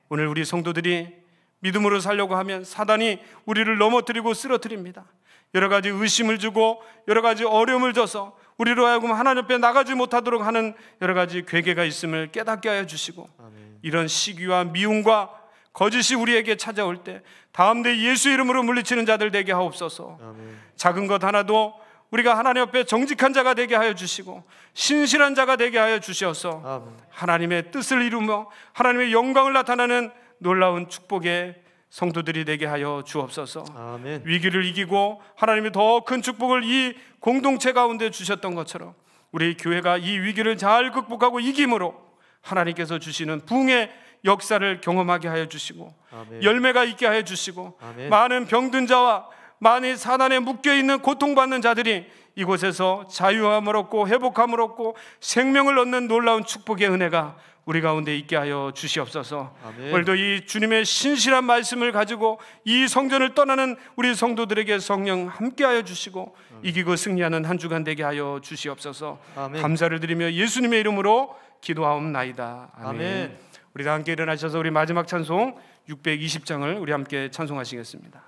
오늘 우리 성도들이 믿음으로 살려고 하면 사단이 우리를 넘어뜨리고 쓰러뜨립니다. 여러 가지 의심을 주고 여러 가지 어려움을 줘서 우리로 하여금 하나님 앞에 나가지 못하도록 하는 여러 가지 괴계가 있음을 깨닫게 하여 주시고 아멘. 이런 시기와 미움과 거짓이 우리에게 찾아올 때 다음대 예수 이름으로 물리치는 자들 되게 하옵소서. 아멘. 작은 것 하나도 우리가 하나님 앞에 정직한 자가 되게 하여 주시고 신실한 자가 되게 하여 주셔서 아멘. 하나님의 뜻을 이루며 하나님의 영광을 나타내는 놀라운 축복의 성도들이 되게 하여 주옵소서. 아멘. 위기를 이기고 하나님이 더 큰 축복을 이 공동체 가운데 주셨던 것처럼 우리 교회가 이 위기를 잘 극복하고 이김으로 하나님께서 주시는 부흥의 역사를 경험하게 하여 주시고 아멘. 열매가 있게 하여 주시고 아멘. 많은 병든 자와 많이 사단에 묶여있는 고통받는 자들이 이곳에서 자유함을 얻고 회복함을 얻고 생명을 얻는 놀라운 축복의 은혜가 우리 가운데 있게 하여 주시옵소서. 아멘. 오늘도 이 주님의 신실한 말씀을 가지고 이 성전을 떠나는 우리 성도들에게 성령 함께하여 주시고 이기고 승리하는 한 주간 되게 하여 주시옵소서. 아멘. 감사를 드리며 예수님의 이름으로 기도하옵나이다. 아멘. 아멘. 우리 다 함께 일어나셔서 우리 마지막 찬송 620장을 우리 함께 찬송하시겠습니다.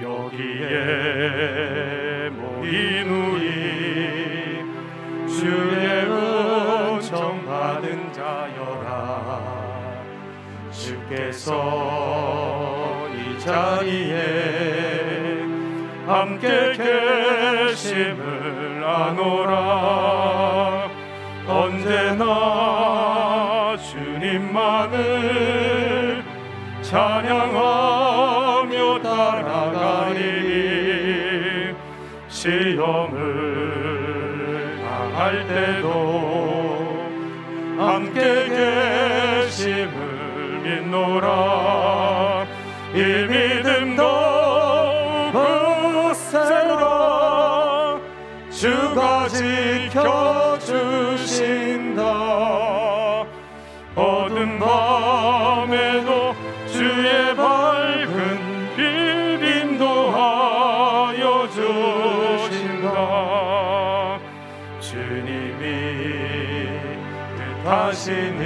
여기에 모인 우리 주의 은총 받은 자여라. 주께서 이 자리에 함께 계심을 아노라. 언제나 주님만을 찬양하며 따라가리니 시험을 당할 때도 함께 계심을 믿노라. 이 믿음도 굳세라. 주가 지켜주신다. 어두운 밤에도 주의 밝은 빛 인도하여 주신다. 주님이 뜻하시니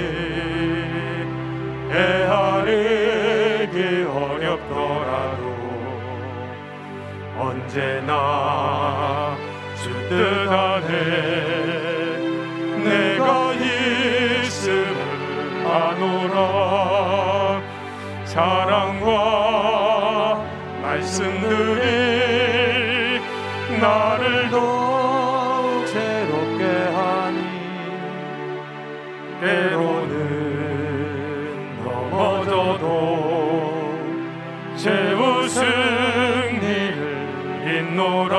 헤아리기 어렵더라도 언제나 주 뜻 안에 내가 있음을 아노라. 사랑과 말씀들이 나를 더욱 새롭게 하니 때로는 넘어져도 최후 승리를 잇노라.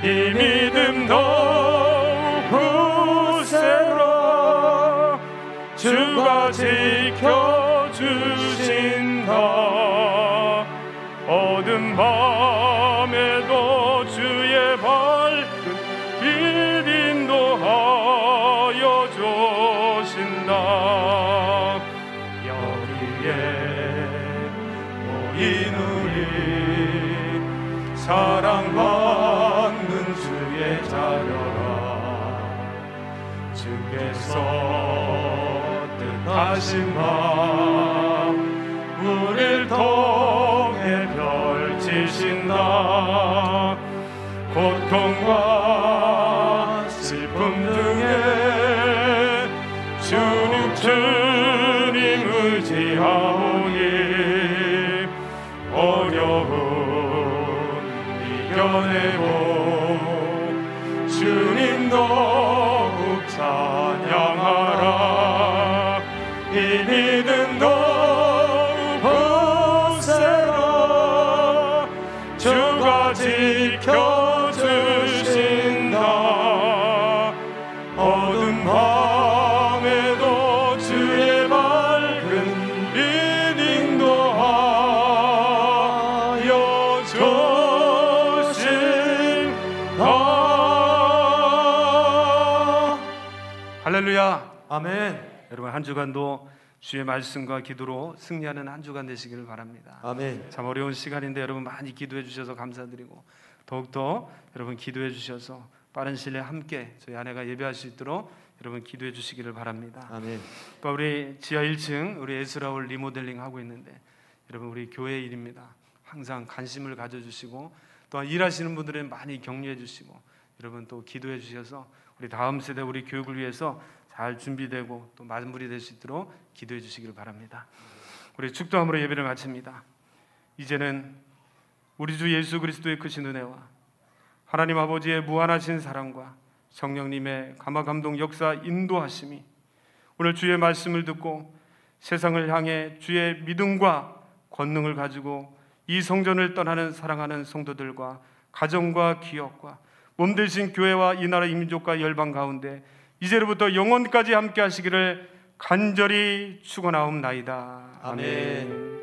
이 믿음도 굳세라. 주가 지켜주신다. 어두운 밤에도 주의 밝은 빛 인도하여 주신다. 여기에 모인 우리 사랑받는 주의 자녀라. 주께서 뜻하신 바 우릴 통해 펼치신다. 고통과 슬픔 중에 주님 의지하오니 어려움 이겨내고 주님 더욱 찬양하라. 이 믿음도 굳세라. 주가 지켜주신다. 어두운 밤에도 주의 밝은 빛 인도하여 주신다. 할렐루야. 아멘. 여러분 한 주간도 주의 말씀과 기도로 승리하는 한 주간 되시기를 바랍니다. 아멘. 참 어려운 시간인데 여러분 많이 기도해 주셔서 감사드리고 더욱더 여러분 기도해 주셔서 빠른 시일 내에 함께 저희 아내가 예배할 수 있도록 여러분 기도해 주시기를 바랍니다. 아멘. 또 우리 지하 1층 우리 에스라홀 리모델링 하고 있는데 여러분 우리 교회 일입니다. 항상 관심을 가져주시고 또한 일하시는 분들은 많이 격려해 주시고 여러분 또 기도해 주셔서 우리 다음 세대 우리 교육을 위해서 잘 준비되고 또 마무리될 수 있도록 기도해 주시기를 바랍니다. 우리 축도함으로 예배를 마칩니다. 이제는 우리 주 예수 그리스도의 크신 은혜와 하나님 아버지의 무한하신 사랑과 성령님의 감화감동 역사 인도하심이 오늘 주의 말씀을 듣고 세상을 향해 주의 믿음과 권능을 가지고 이 성전을 떠나는 사랑하는 성도들과 가정과 기업과 몸되신 교회와 이 나라 이민족과 열방 가운데 이제로부터 영원까지 함께 하시기를 간절히 축원하옵나이다. 아멘.